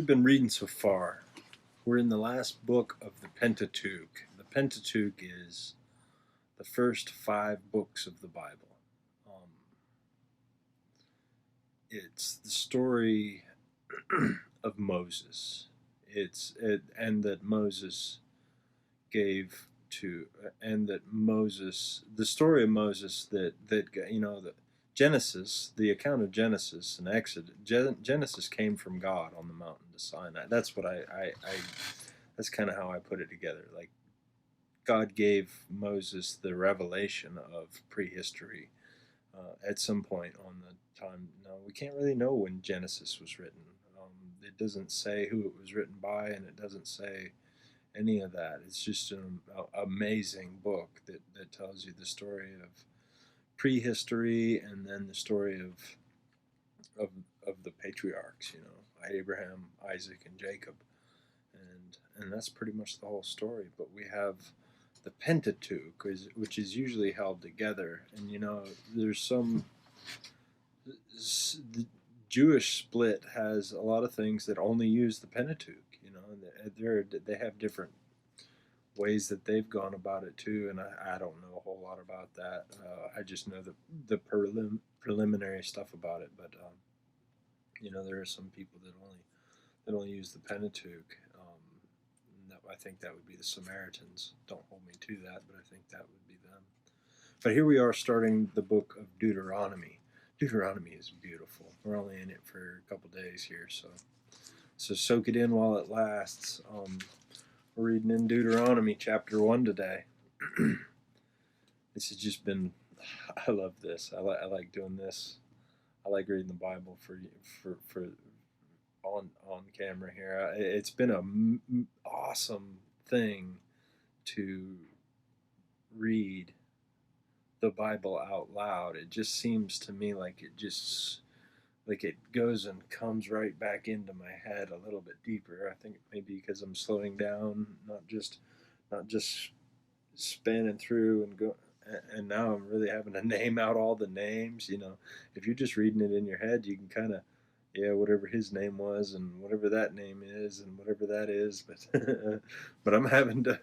been reading so far? We're in the last book of the Pentateuch. The Pentateuch is the first 5 books of the Bible. Um, it's the story of Moses. And that Moses gave to, and that Moses, the story of Moses the Genesis, the account of Genesis and Exodus. Genesis came from God on the mountain to Sinai. That's what I that's kind of how I put it together. Like, God gave Moses the revelation of prehistory at some point on the time. No, we can't really know when Genesis was written. It doesn't say who it was written by, and it doesn't say any of that. It's just an amazing book that tells you the story of prehistory, and then the story of of the patriarchs. Abraham, Isaac, and Jacob, and that's pretty much the whole story. But we have the Pentateuch, which is usually held together, and there's some. The Jewish split has a lot of things that only use the Pentateuch. They have different ways that they've gone about it too, and I don't know a whole lot about that. I just know the preliminary stuff about it. But there are some people that only use the Pentateuch. I think that would be the Samaritans. Don't hold me to that, but I think that would be them. But here we are starting the book of Deuteronomy. Deuteronomy is beautiful. We're only in it for a couple days here, so soak it in while it lasts. We're reading in Deuteronomy chapter 1 today. This has just been, I love this. I like doing this. I like reading the Bible for on camera here. It's been an awesome thing to read the Bible out loud. It just seems to me like it goes and comes right back into my head a little bit deeper. I think maybe because I'm slowing down, not just spanning through and go. And now I'm really having to name out all the names. If you're just reading it in your head, you can kind of, whatever his name was and whatever that name is and whatever that is. But but I'm having to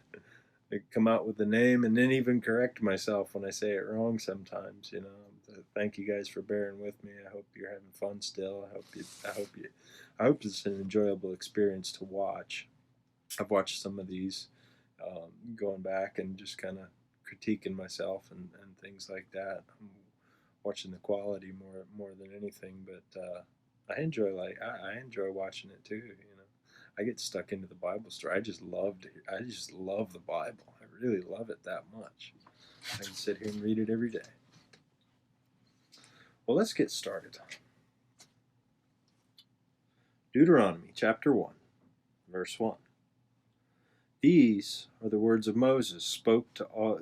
come out with the name and then even correct myself when I say it wrong sometimes. Thank you guys for bearing with me. I hope you're having fun still. I hope it's an enjoyable experience to watch. I've watched some of these, going back and just kind of critiquing myself and things like that. I'm watching the quality more than anything, but I enjoy watching it too. I get stuck into the Bible story. I just love the Bible. I really love it that much. I can sit here and read it every day. Well, let's get started. Deuteronomy chapter 1, verse 1. These are the words Moses spoke to all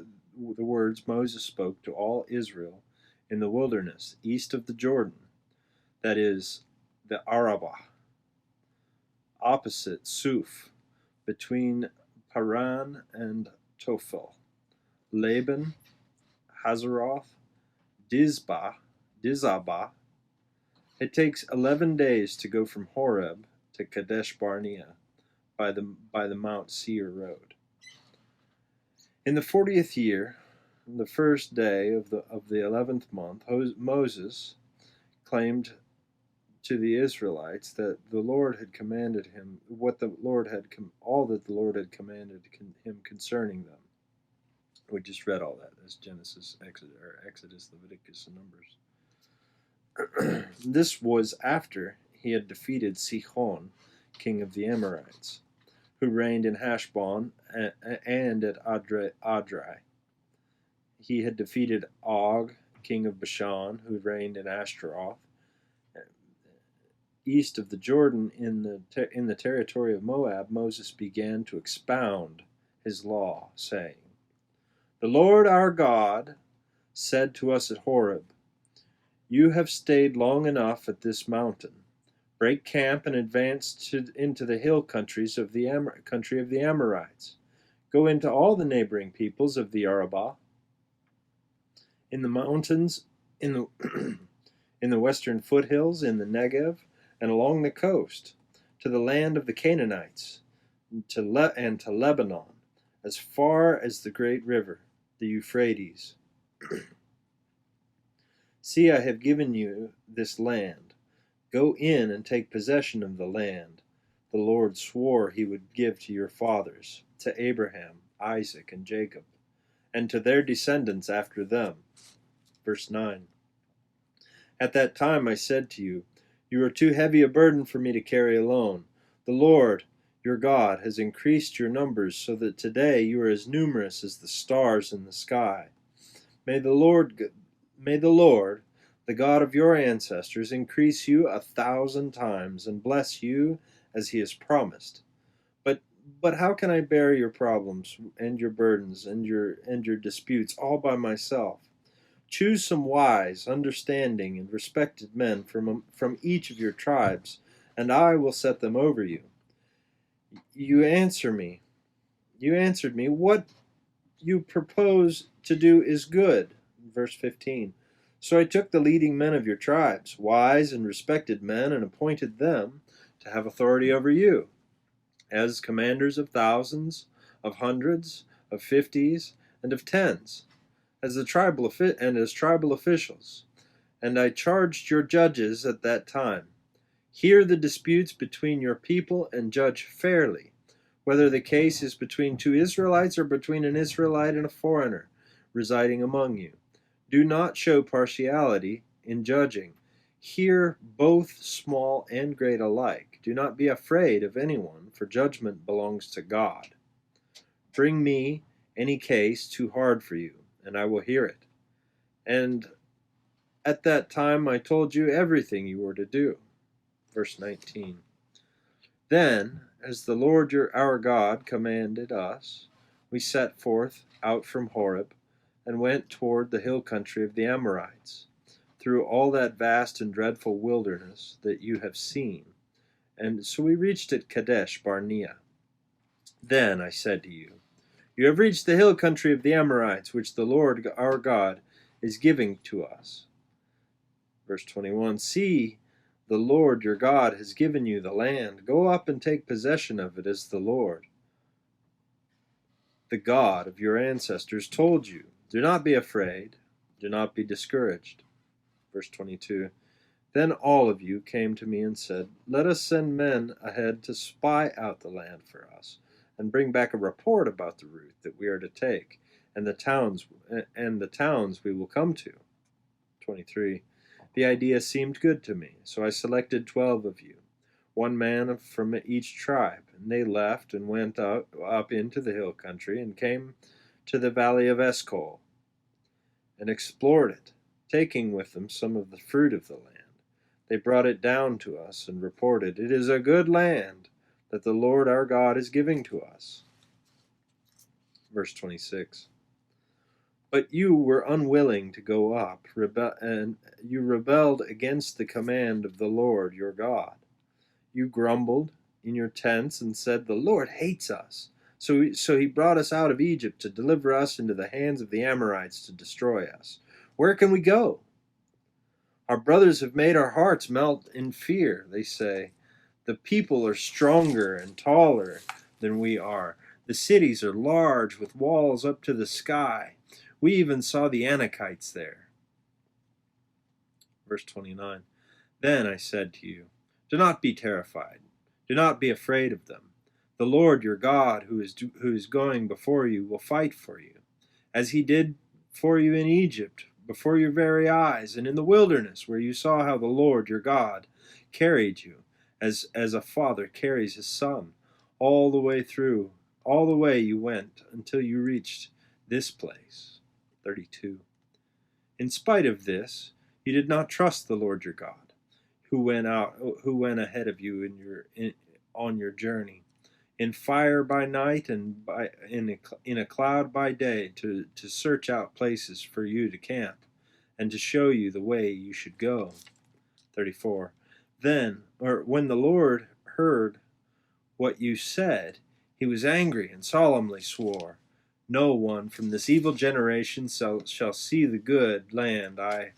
Israel in the wilderness east of the Jordan, that is, the Arabah, opposite Suf, between Paran and Tophel, Laban, Hazeroth, Dizabah. It takes 11 days to go from Horeb to Kadesh Barnea by the Mount Seir road. In the 40th year, the first day of the 11th month, Moses claimed to the Israelites that the Lord had commanded him all that the Lord had commanded him concerning them. We just read all that. That's Genesis, Exodus, Leviticus, and Numbers. This was after he had defeated Sihon, king of the Amorites, who reigned in Heshbon and at Adrai. He had defeated Og, king of Bashan, who reigned in Ashtaroth. East of the Jordan, in the territory of Moab, Moses began to expound his law, saying, "The Lord our God said to us at Horeb, 'You have stayed long enough at this mountain. Break camp and advance into the hill countries of the country of the Amorites. Go into all the neighboring peoples of the Arabah, in the mountains, in the in the western foothills, in the Negev, and along the coast, to the land of the Canaanites, and to Lebanon, as far as the great river, the Euphrates. See, I have given you this land. Go in and take possession of the land the Lord swore he would give to your fathers, to Abraham, Isaac, and Jacob, and to their descendants after them. Verse 9. At that time I said to you, you are too heavy a burden for me to carry alone. The Lord, your God, has increased your numbers so that today you are as numerous as the stars in the sky. May the Lord, the God of your ancestors, increase you 1,000 times and bless you as he has promised. But how can I bear your problems and your burdens and your disputes all by myself? Choose some wise, understanding, and respected men from each of your tribes, and I will set them over you. You answered me, what you propose to do is good. Verse 15. So I took the leading men of your tribes, wise and respected men, and appointed them to have authority over you, as commanders of thousands, of hundreds, of fifties, and of tens, as tribal officials. And I charged your judges at that time, hear the disputes between your people and judge fairly, whether the case is between two Israelites or between an Israelite and a foreigner residing among you. Do not show partiality in judging. Hear both small and great alike. Do not be afraid of anyone, for judgment belongs to God. Bring me any case too hard for you, and I will hear it. And at that time I told you everything you were to do. Verse 19. Then, as the Lord our God commanded us, we set forth out from Horeb, and went toward the hill country of the Amorites, through all that vast and dreadful wilderness that you have seen. And so we reached at Kadesh Barnea. Then I said to you, you have reached the hill country of the Amorites, which the Lord our God is giving to us. Verse 21, see, the Lord your God has given you the land. Go up and take possession of it, as the Lord, the God of your ancestors, told you. Do not be afraid. Do not be discouraged. Verse 22, then all of you came to me and said, let us send men ahead to spy out the land for us, and bring back a report about the route that we are to take, and the towns we will come to. 23. The idea seemed good to me, so I selected 12 of you, one man from each tribe, and they left and went up into the hill country and came to the valley of Eshcol and explored it, taking with them some of the fruit of the land. They brought it down to us and reported, it is a good land that the Lord our God is giving to us. Verse 26. But you were unwilling to go up, and you rebelled against the command of the Lord your God. You grumbled in your tents and said, the Lord hates us. So he brought us out of Egypt to deliver us into the hands of the Amorites to destroy us. Where can we go? Our brothers have made our hearts melt in fear. They say, the people are stronger and taller than we are. The cities are large with walls up to the sky. We even saw the Anakites there. Verse 29. Then I said to you, do not be terrified. Do not be afraid of them. The Lord your God, who is going before you, will fight for you, as he did for you in Egypt, before your very eyes, and in the wilderness, where you saw how the Lord your God carried you, as a father carries his son, all the way you went until you reached this place. 32. In spite of this, you did not trust the Lord your God, who went ahead of you on your journey, in fire by night and in a cloud by day, to search out places for you to camp, and to show you the way you should go. 34. When the Lord heard what you said, he was angry and solemnly swore, no one from this evil generation shall see the good land I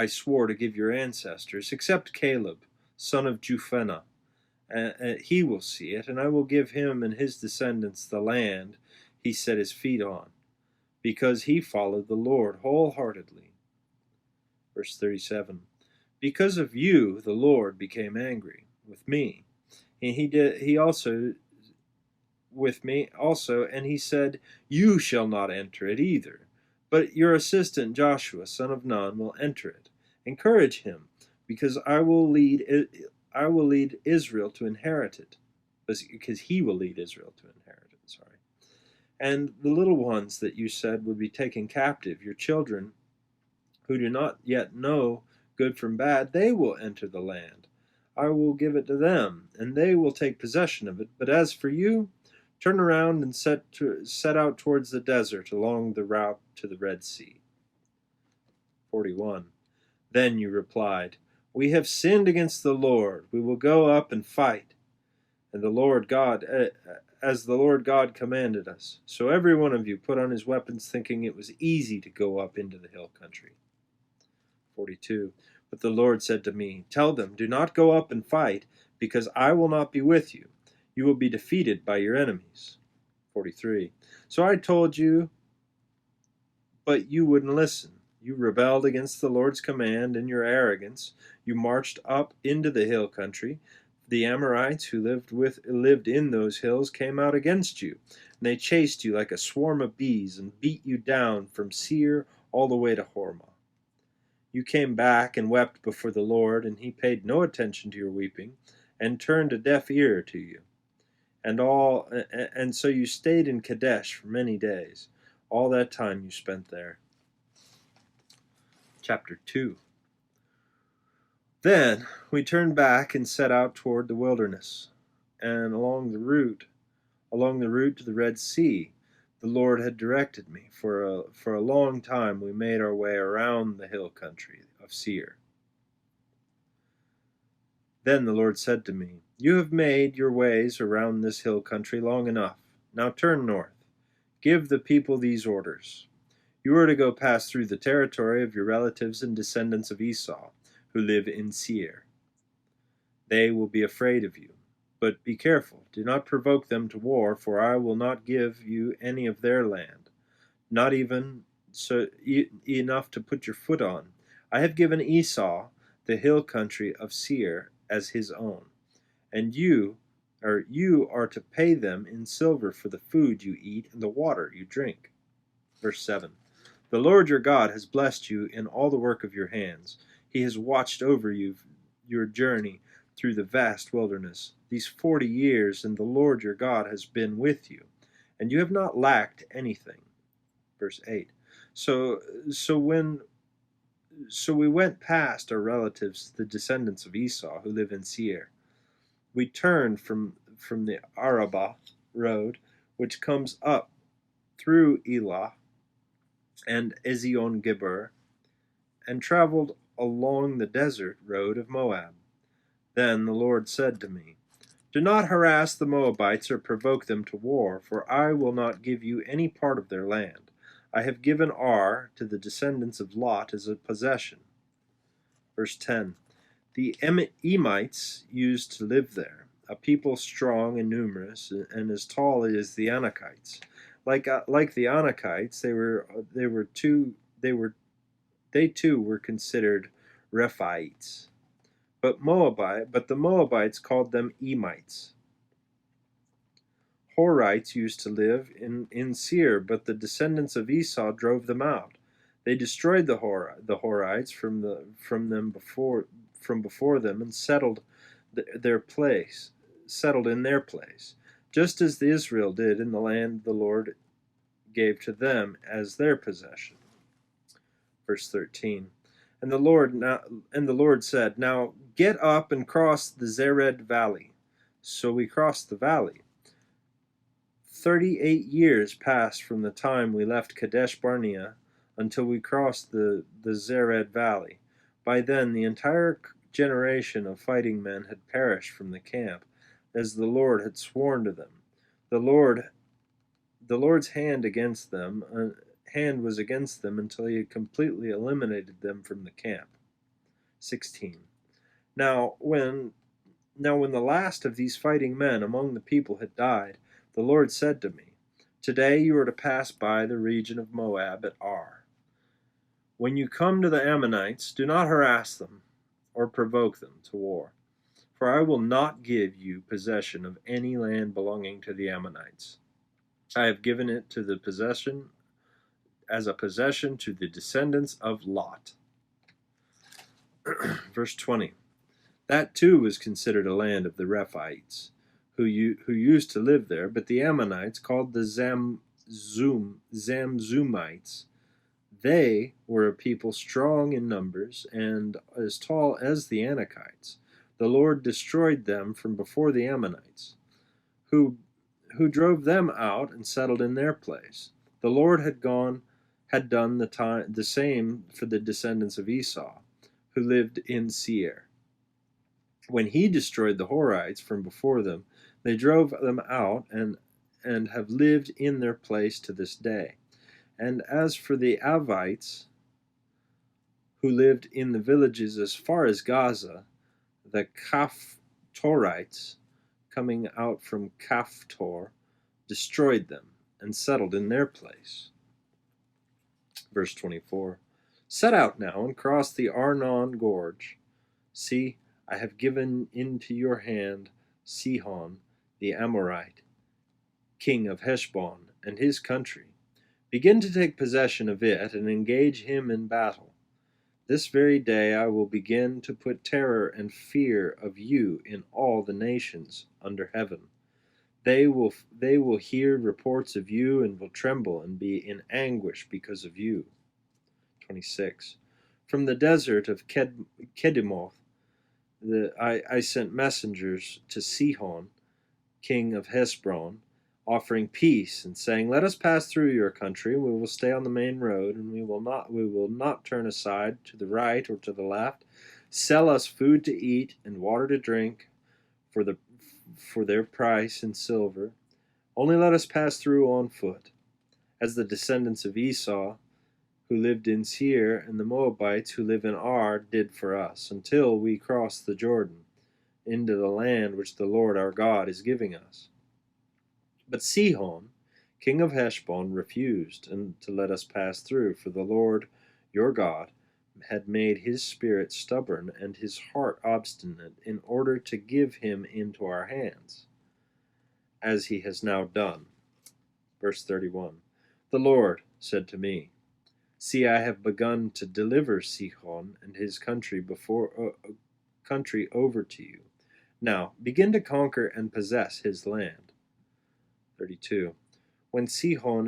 swore to give your ancestors, except Caleb, son of Jephunneh. He will see it, and I will give him and his descendants the land he set his feet on, because he followed the Lord wholeheartedly. Verse 37. Because of you, the Lord became angry with me, and he also with me also, and he said, you shall not enter it either, but your assistant Joshua, son of Nun, will enter it. Encourage him, because I will lead Israel to inherit it, because he will lead Israel to inherit it. Sorry. And the little ones that you said would be taken captive, your children who do not yet know good from bad, they will enter the land. I will give it to them, and they will take possession of it. But as for you, turn around and set out towards the desert along the route to the Red Sea. 41. Then you replied, we have sinned against the Lord. We will go up and fight, and the Lord God, as the Lord God commanded us. So every one of you put on his weapons, thinking it was easy to go up into the hill country. 42. But the Lord said to me, tell them, do not go up and fight, because I will not be with you. You will be defeated by your enemies. 43. So I told you, but you wouldn't listen. You rebelled against the Lord's command in your arrogance. You marched up into the hill country. The Amorites who lived in those hills came out against you, and they chased you like a swarm of bees and beat you down from Seir all the way to Hormah. You came back and wept before the Lord, and he paid no attention to your weeping, and turned a deaf ear to you. And so you stayed in Kadesh for many days. All that time you spent there. Chapter 2. Then we turned back and set out toward the wilderness, and along the route to the Red Sea, the Lord had directed me. For a long time we made our way around the hill country of Seir. Then the Lord said to me, you have made your ways around this hill country long enough. Now turn north. Give the people these orders. You are to go pass through the territory of your relatives and descendants of Esau, who live in Seir. They will be afraid of you. But be careful, do not provoke them to war, for I will not give you any of their land, not even enough to put your foot on. I have given Esau the hill country of Seir as his own, and you are to pay them in silver for the food you eat and the water you drink. Verse 7. The Lord your God has blessed you in all the work of your hands. He has watched over your journey through the vast wilderness these 40 years, and the Lord your God has been with you, and you have not lacked anything. Verse 8. So we went past our relatives, the descendants of Esau, who live in Seir. We turned from the Arabah road, which comes up through Elah and Ezion-Geber, and traveled along the desert road of Moab. Then the Lord said to me, do not harass the Moabites or provoke them to war, for I will not give you any part of their land. I have given Ar to the descendants of Lot as a possession. Verse 10. The Emites used to live there, a people strong and numerous, and as tall as the Anakites. Like the Anakites, they too were considered Rephaites. But the Moabites called them Emites. Horites used to live in Seir, but the descendants of Esau drove them out. They destroyed the Horites from before them and settled in their place, just as the Israel did in the land the Lord gave to them as their possession. Verse 13. And the Lord said, now get up and cross the Zered Valley. So we crossed the valley. 38 years passed from the time we left Kadesh Barnea until we crossed the Zered Valley. By then the entire generation of fighting men had perished from the camp, as the Lord had sworn to them. The Lord's hand was against them until he had completely eliminated them from the camp. 16. Now when when the last of these fighting men among the people had died, the Lord said to me, Today you are to pass by the region of Moab at Ar. When you come to the Ammonites, do not harass them or provoke them to war, for I will not give you possession of any land belonging to the Ammonites. I have given it to the possession as a possession to the descendants of Lot. Verse 20. That too was considered a land of the Rephaites, who used to live there, but the Ammonites, called the Zamzumites, they were a people strong in numbers and as tall as the Anakites. The Lord destroyed them from before the Ammonites, who drove them out and settled in their place. The Lord had done the same for the descendants of Esau, who lived in Seir. When he destroyed the Horites from before them, they drove them out and have lived in their place to this day. And as for the Avites, who lived in the villages as far as Gaza, the Kaphtorites, coming out from Kaphtor, destroyed them and settled in their place. Verse 24. Set out now and cross the Arnon Gorge. See, I have given into your hand Sihon the Amorite, king of Heshbon, and his country. Begin to take possession of it and engage him in battle. This very day I will begin to put terror and fear of you in all the nations under heaven. They will hear reports of you and will tremble and be in anguish because of you. 26. From the desert of Kedimoth, I sent messengers to Sihon, king of Heshbon, offering peace and saying, Let us pass through your country. We will stay on the main road, and we will not turn aside to the right or to the left. Sell us food to eat and water to drink for their price in silver. Only let us pass through on foot, as the descendants of Esau, who lived in Seir, and the Moabites who live in Ar did for us, until we cross the Jordan into the land which the Lord our God is giving us. But Sihon, king of Heshbon, refused to let us pass through, for the Lord your God had made his spirit stubborn and his heart obstinate, in order to give him into our hands, as he has now done. Verse 31. The Lord said to me, See, I have begun to deliver Sihon and his country over to you. Now begin to conquer and possess his land. 32. When Sihon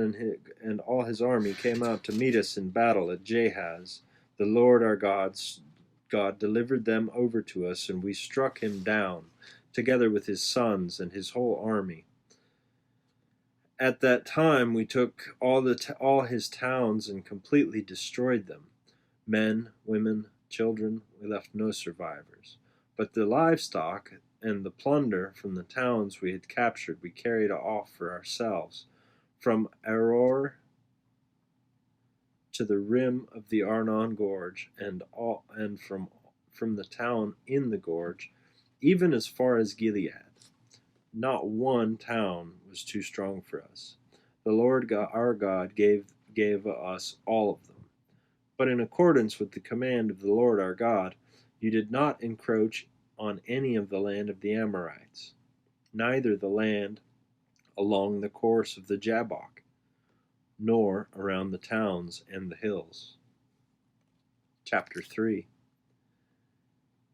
and all his army came out to meet us in battle at Jahaz, the Lord our God delivered them over to us, and we struck him down, together with his sons and his whole army. At that time we took all his towns and completely destroyed them. Men, women, children, we left no survivors. But the livestock and the plunder from the towns we had captured we carried off for ourselves, from Aror to the rim of the Arnon Gorge, and from the town in the gorge, even as far as Gilead. Not one town was too strong for us. The Lord our God gave us all of them. But in accordance with the command of the Lord our God, you did not encroach on any of the land of the Amorites, neither the land along the course of the Jabbok, nor around the towns and the hills. Chapter 3.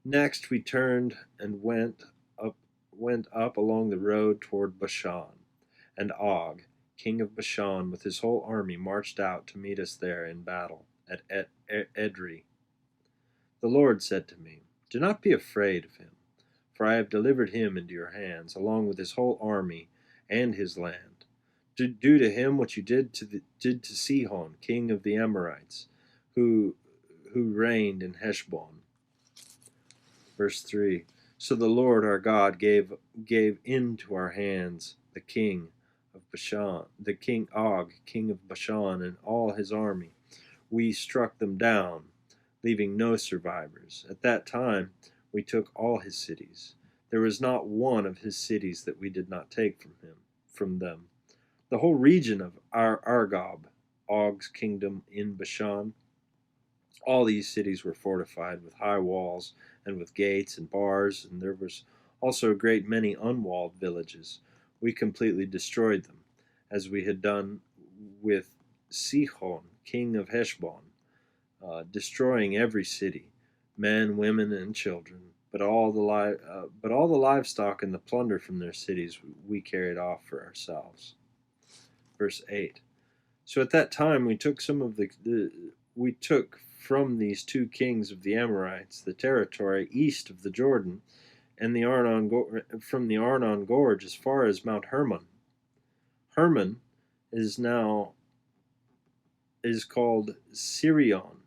Next we turned and went up along the road toward Bashan, and Og, king of Bashan, with his whole army, marched out to meet us there in battle at Edrei. The Lord said to me, Do not be afraid of him, for I have delivered him into your hands, along with his whole army and his land. Do to him what you did to Sihon, king of the Amorites, who reigned in Heshbon. Verse 3. So the Lord our God gave into our hands the king of Bashan, the king Og, king of Bashan, and all his army. We struck them down, leaving no survivors. At that time We took all his cities. There was not one of his cities that we did not take from them. The whole region of Argob, Og's kingdom in Bashan, all these cities were fortified with high walls and with gates and bars, and there was also a great many unwalled villages. We completely destroyed them, as we had done with Sihon, king of Heshbon, destroying every city, men, women, and children. But all the livestock and the plunder from their cities we carried off for ourselves. Verse 8. So at that time we took from these two kings of the Amorites the territory east of the Jordan, and from the Arnon Gorge as far as Mount Hermon. Hermon is called Sirion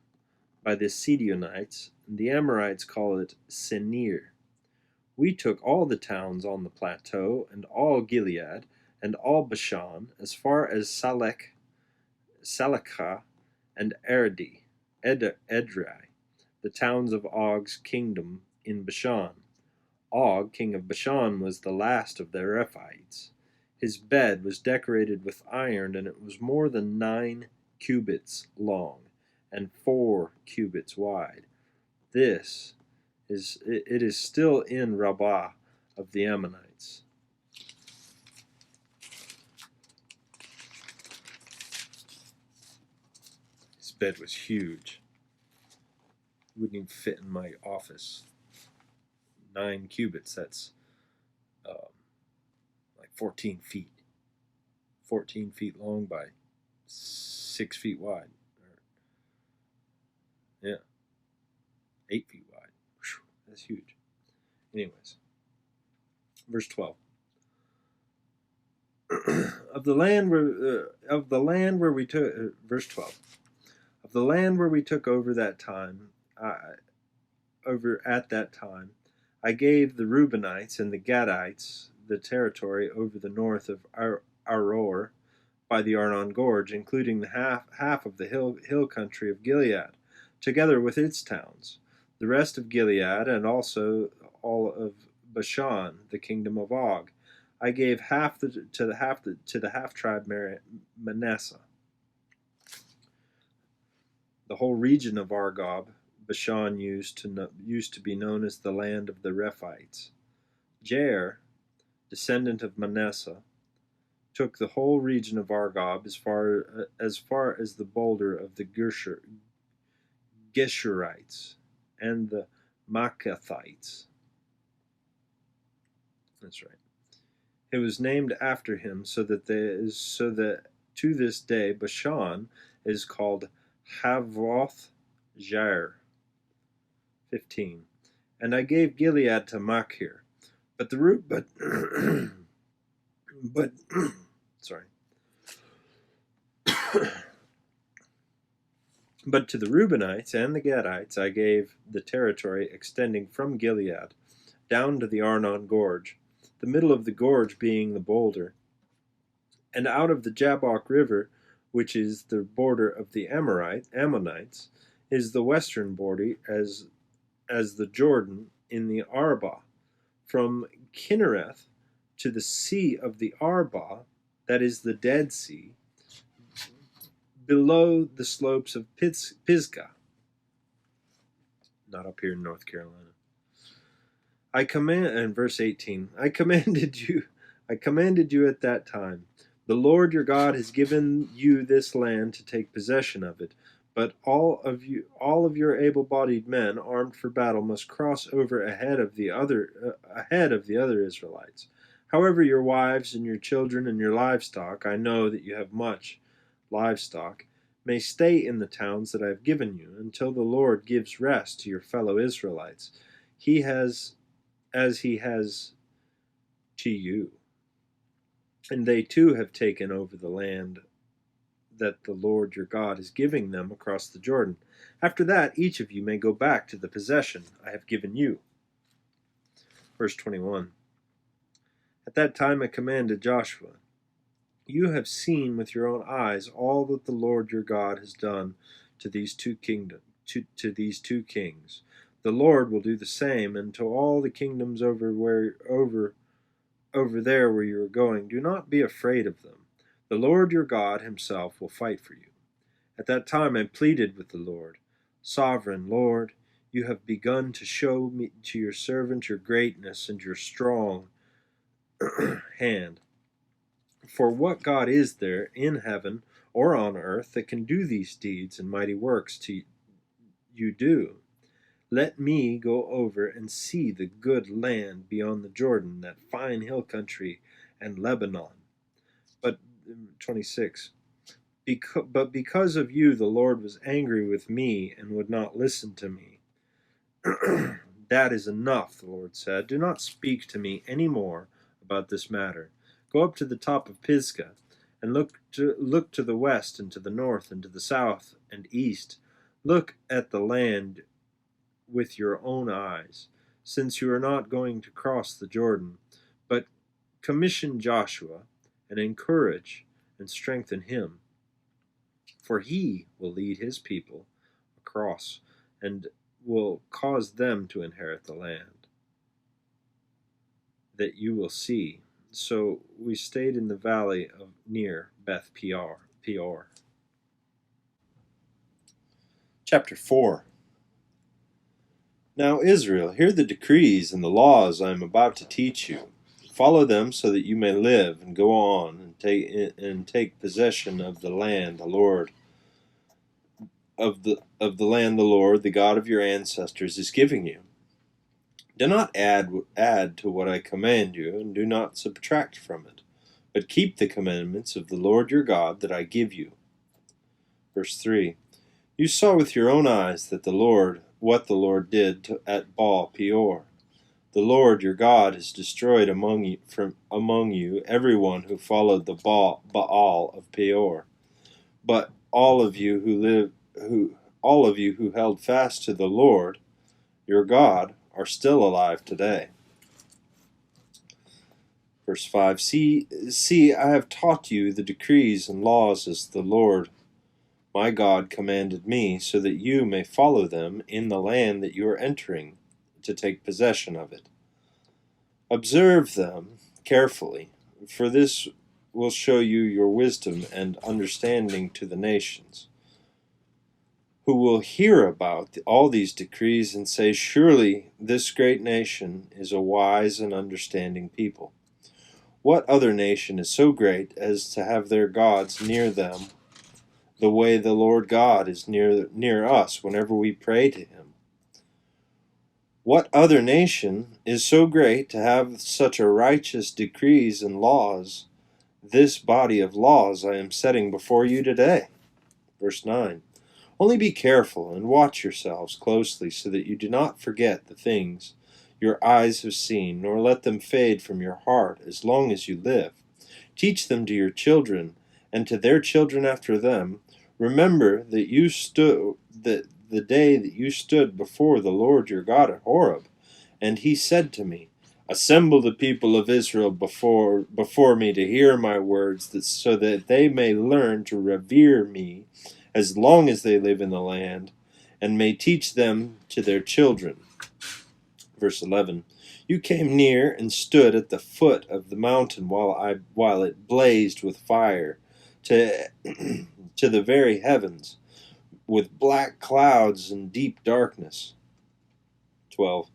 by the Sidonites, and the Amorites call it Senir. We took all the towns on the plateau, and all Gilead, and all Bashan, as far as Salekah, and Edrei, the towns of Og's kingdom in Bashan. Og, king of Bashan, was the last of the Rephaites. His bed was decorated with iron, and it was more than 9 cubits long and 4 cubits wide. It is still in Rabbah of the Ammonites. His bed was huge. It wouldn't even fit in my office. 9 cubits, that's like 14 feet. 14 feet long by 6 feet wide. Yeah. 8 feet wide. Whew, that's huge. Anyways. Verse 12. Of the land where we took verse 12. Of the land where we took over at that time, I gave the Reubenites and the Gadites the territory over the north of Aror by the Arnon Gorge, including the half of the hill country of Gilead, together with its towns, the rest of Gilead, and also all of Bashan, the kingdom of Og. I gave half to the half tribe Manasseh. The whole region of Argob, Bashan used to be known as the land of the Rephaites. Jair, descendant of Manasseh, took the whole region of Argob as far as the boulder of the Geshurites and the Maacathites. That's right. It was named after him, so that to this day Bashan is called Havoth Jair. 15. And I gave Gilead to Machir, but sorry. But to the Reubenites and the Gadites I gave the territory extending from Gilead down to the Arnon Gorge, the middle of the gorge being the boulder, and out of the Jabbok River, which is the border of the Ammonites, is the western border as the Jordan in the Arba, from Kinnereth to the sea of the Arba, that is the Dead Sea, below the slopes of Pisgah, not up here in North Carolina. And verse 18, I commanded you at that time, the Lord your God has given you this land to take possession of it, but all of your able-bodied men armed for battle must cross over ahead of the other Israelites. However, your wives and your children and your livestock, I know that you have much livestock, may stay in the towns that I have given you until the Lord gives rest to your fellow Israelites. As he has to you. And they too have taken over the land that the Lord your God is giving them across the Jordan. After that, each of you may go back to the possession I have given you. Verse 21. At that time I commanded Joshua, you have seen with your own eyes all that the Lord your God has done to these two kings. The Lord will do the same, and to all the kingdoms over there where you are going, do not be afraid of them. The Lord your God himself will fight for you. At that time I pleaded with the Lord, Sovereign Lord, you have begun to show me to your servant your greatness and your strong hand. For what God is there in heaven or on earth that can do these deeds and mighty works to you do? Let me go over and see the good land beyond the Jordan, that fine hill country and Lebanon. But 26. But because of you, the Lord was angry with me and would not listen to me. That is enough, the Lord said. Do not speak to me any more about this matter. Go up to the top of Pisgah and look to the west and to the north and to the south and east. Look at the land with your own eyes, since you are not going to cross the Jordan. But commission Joshua and encourage and strengthen him, for he will lead his people across and will cause them to inherit the land that you will see. So we stayed in the valley of near Beth Peor. Chapter 4. Now, Israel, hear the decrees and the laws I am about to teach you. Follow them so that you may live and go on and take possession of the land the Lord of the land the Lord, the God of your ancestors, is giving you. Do not add to what I command you, and do not subtract from it, but keep the commandments of the Lord your God that I give you. Verse 3. You saw with your own eyes what the Lord did at Baal Peor. The Lord your God has destroyed among you everyone who followed the Baal of Peor. But all of you who held fast to the Lord your God are still alive today. Verse 5. See, I have taught you the decrees and laws as the Lord my God commanded me, so that you may follow them in the land that you are entering to take possession of it. Observe them carefully, for this will show you your wisdom and understanding to the nations, who will hear about all these decrees and say, surely this great nation is a wise and understanding people. What other nation is so great as to have their gods near them, the way the Lord God is near us whenever we pray to him? What other nation is so great to have such a righteous decrees and laws, this body of laws I am setting before you today? Verse 9. Only be careful and watch yourselves closely, so that you do not forget the things your eyes have seen, nor let them fade from your heart as long as you live. Teach them to your children and to their children after them. Remember that the day that you stood before the Lord your God at Horeb, and he said to me, assemble the people of Israel before me to hear my words, so that they may learn to revere me as long as they live in the land, and may teach them to their children. Verse 11. You came near and stood at the foot of the mountain while it blazed with fire to the very heavens, with black clouds and deep darkness. 12.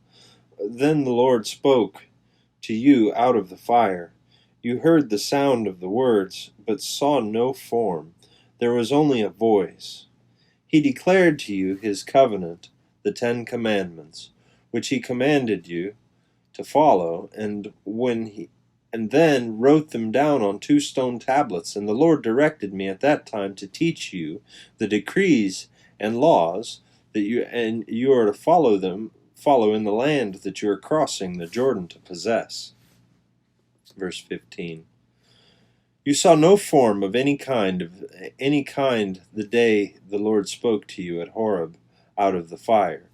Then the Lord spoke to you out of the fire. You heard the sound of the words, but saw no form. There was only a voice. He declared to you his covenant, the 10 Commandments, which he commanded you to follow, and then wrote them down on 2 stone tablets. And the Lord directed me at that time to teach you the decrees and laws that you are to follow in the land that you are crossing the Jordan to possess. Verse 15. You saw no form of any kind the day the Lord spoke to you at Horeb out of the fire.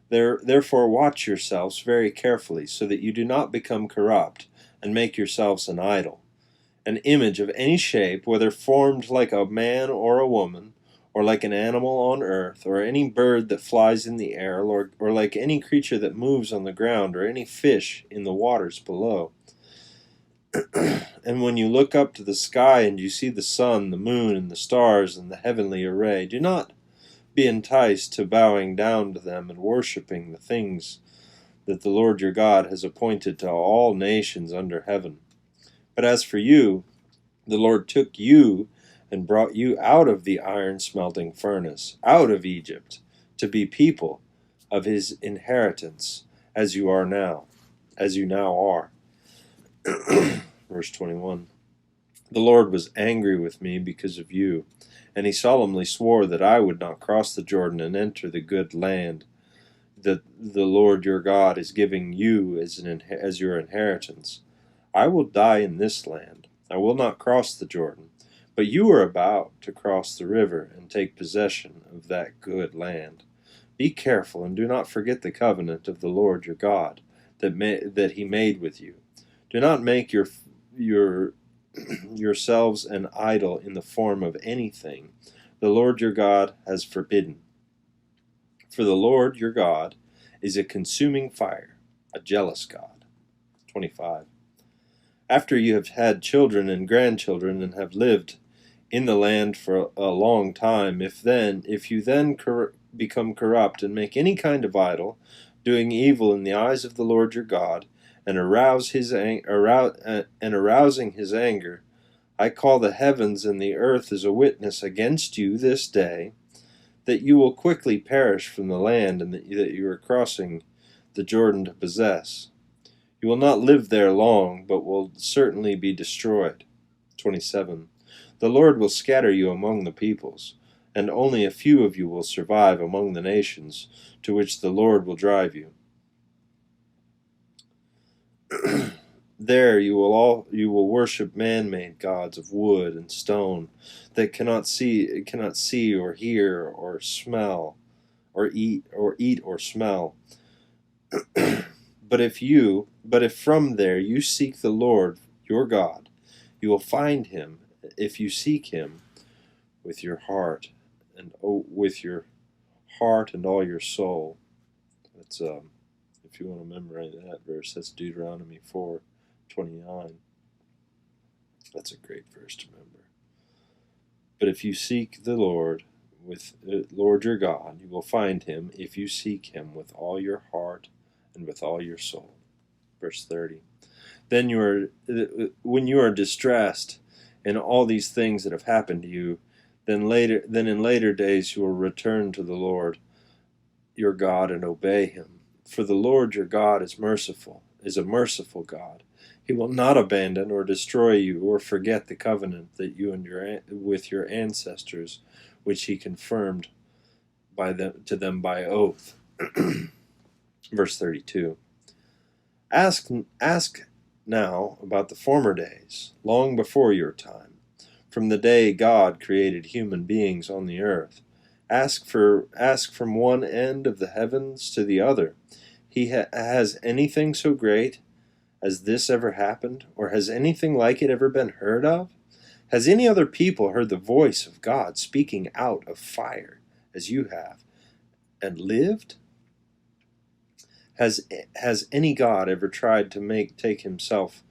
Therefore watch yourselves very carefully, so that you do not become corrupt and make yourselves an idol, an image of any shape, whether formed like a man or a woman, or like an animal on earth, or any bird that flies in the air, or like any creature that moves on the ground, or any fish in the waters below. And when you look up to the sky and you see the sun, the moon, and the stars, and the heavenly array, do not be enticed to bowing down to them and worshipping the things that the Lord your God has appointed to all nations under heaven. But as for you, the Lord took you and brought you out of the iron-smelting furnace, out of Egypt, to be people of his inheritance, as you now are. Verse 21. The Lord was angry with me because of you, and he solemnly swore that I would not cross the Jordan and enter the good land that the Lord your God is giving you as your inheritance. I will die in this land. I will not cross the Jordan, but you are about to cross the river and take possession of that good land. Be careful and do not forget the covenant of the Lord your God that he made with you. Do not make yourselves an idol in the form of anything the Lord your God has forbidden. For the Lord your God is a consuming fire, a jealous God. 25. After you have had children and grandchildren and have lived in the land for a long time, if you then become corrupt and make any kind of idol, doing evil in the eyes of the Lord your God, and arousing his anger, I call the heavens and the earth as a witness against you this day, that you will quickly perish from the land and that you are crossing the Jordan to possess. You will not live there long, but will certainly be destroyed. 27. The Lord will scatter you among the peoples, and only a few of you will survive among the nations to which the Lord will drive you. There you will worship man-made gods of wood and stone that cannot see or hear or smell or eat or smell. But if from there you seek the Lord your God, you will find him if you seek him with your heart and all your soul. That's if you want to memorize that verse, that's Deuteronomy 4:29. That's a great verse to remember. But if you seek the Lord with Lord your God, you will find him if you seek him with all your heart and with all your soul. Verse 30. Then when you are distressed in all these things that have happened to you, then in later days you will return to the Lord your God and obey him. For the Lord your God is a merciful God. He will not abandon or destroy you or forget the covenant that you with your ancestors, which he confirmed to them by oath. Verse 32. Ask now about the former days, long before your time, from the day God created human beings on the earth. Ask from one end of the heavens to the other. Has anything so great as this ever happened, or has anything like it ever been heard of? Has any other people heard the voice of God speaking out of fire as you have, and lived? Has any God ever tried to take himself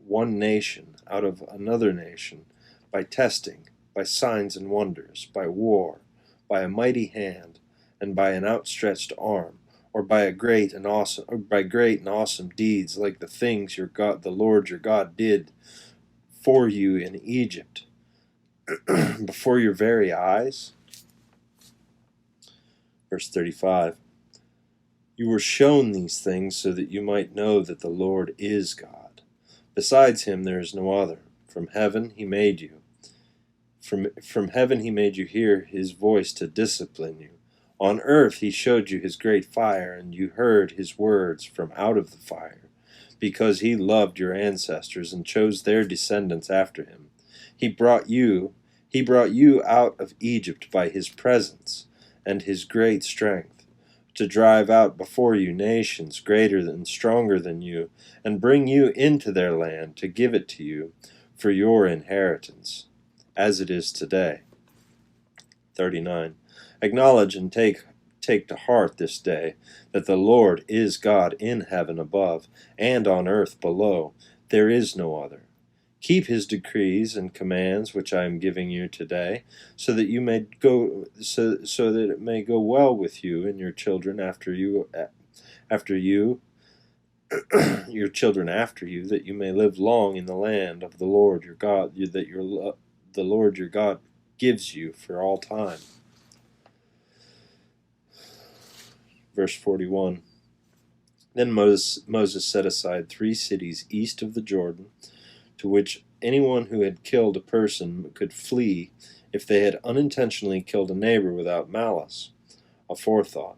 one nation out of another nation by testing, by signs and wonders, by war, by a mighty hand, and by an outstretched arm, or by great and awesome deeds like the things the Lord your God did for you in Egypt before your very eyes? Verse 35. You were shown these things so that you might know that the Lord is God. Besides him there is no other. From heaven he made you. From heaven he made you hear his voice to discipline you. On earth he showed you his great fire, and you heard his words from out of the fire, because he loved your ancestors and chose their descendants after him. He brought you out of Egypt by his presence and his great strength, to drive out before you nations greater and stronger than you, and bring you into their land, to give it to you for your inheritance, as it is today. 39. Acknowledge and take to heart this day that the Lord is God in heaven above and on earth below. There is no other. Keep his decrees and commands which I am giving you today, so that you may go so that it may go well with you and your children after you your children after you, that you may live long in the land of the Lord your God, the Lord your God gives you for all time. Verse 41. Then Moses set aside 3 cities east of the Jordan, to which anyone who had killed a person could flee if they had unintentionally killed a neighbor without malice, aforethought.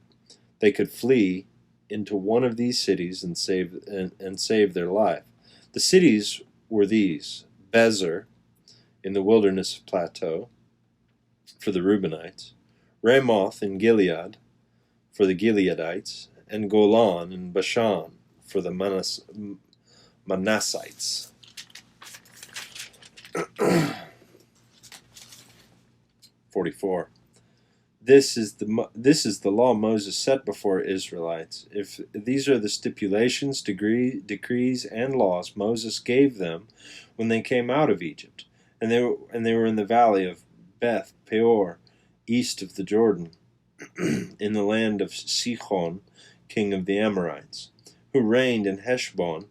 They could flee into one of these cities and save their life. The cities were these: Bezer, in the wilderness plateau, for the Reubenites; Ramoth in Gilead, for the Gileadites; and Golan in Bashan, for the Manassites. 44. This is the law Moses set before Israelites. If these are the stipulations, decrees, and laws Moses gave them when they came out of Egypt, and they were in the valley of Beth Peor, east of the Jordan, in the land of Sihon, king of the Amorites, who reigned in Heshbon,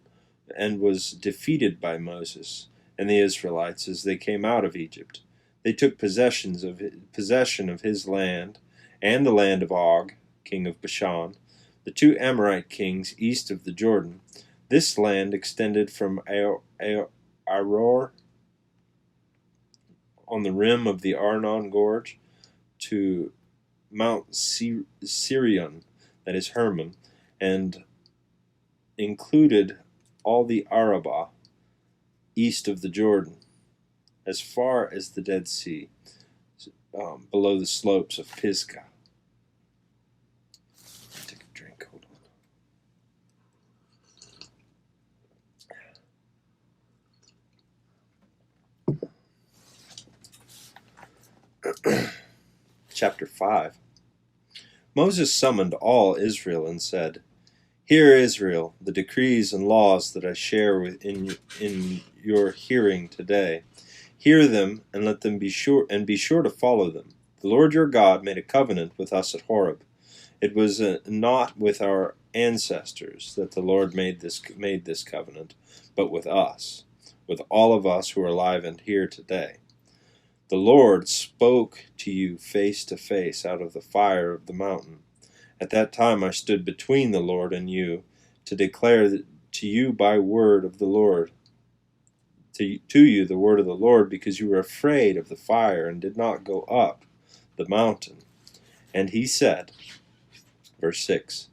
and was defeated by Moses and the Israelites as they came out of Egypt. They took possession of his land, and the land of Og, king of Bashan, the 2 Amorite kings east of the Jordan. This land extended from Aror on the rim of the Arnon Gorge to Mount Sirion, that is Hermon, and included all the Arabah east of the Jordan, as far as the Dead Sea, below the slopes of Pisgah. Take a drink, hold on. Chapter 5. Moses summoned all Israel and said, "Hear, Israel, the decrees and laws that I share in your hearing today. Hear them and let them be sure to follow them. The Lord your God made a covenant with us at Horeb. It was not with our ancestors that the Lord made this covenant, but with us, with all of us who are alive and here today. The Lord spoke to you face to face out of the fire of the mountain. At that time I stood between the Lord and you, to declare to you by word of the Lord, to you the word of the Lord, because you were afraid of the fire and did not go up the mountain." And he said, verse 6,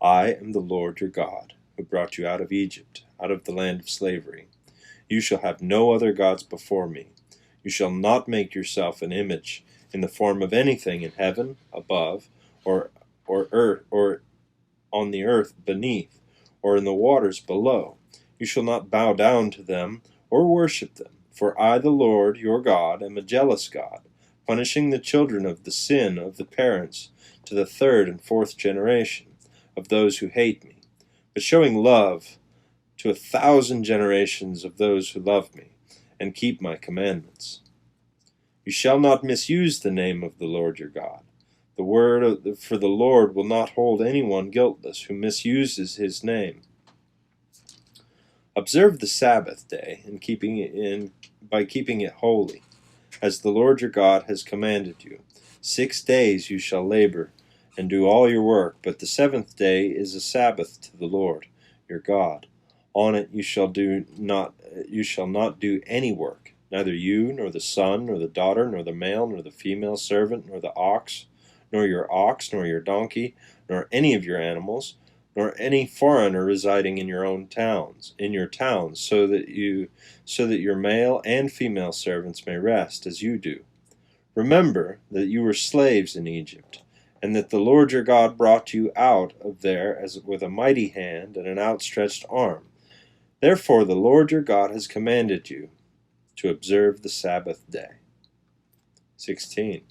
"I am the Lord your God, who brought you out of Egypt, out of the land of slavery. You shall have no other gods before me. You shall not make yourself an image in the form of anything in heaven above, or earth, or on the earth beneath, or in the waters below. You shall not bow down to them or worship them. For I, the Lord your God, am a jealous God, punishing the children of the sin of the parents to the 3rd and 4th generation of those who hate me, but showing love to 1,000 generations of those who love me and keep my commandments. You shall not misuse the name of the Lord your God. For the Lord will not hold anyone guiltless who misuses his name. Observe the Sabbath day by keeping it holy, as the Lord your God has commanded you. 6 days you shall labor and do all your work, but the 7th day is a Sabbath to the Lord your God. On it you shall not do any work, neither you, nor the son, nor the daughter, nor the male, nor the female servant, nor the ox, nor your donkey, nor any of your animals, nor any foreigner residing in your towns, so that your male and female servants may rest as you do. Remember that you were slaves in Egypt, and that the Lord your God brought you out of there with a mighty hand and an outstretched arm. Therefore the Lord your God has commanded you to observe the Sabbath day." 16.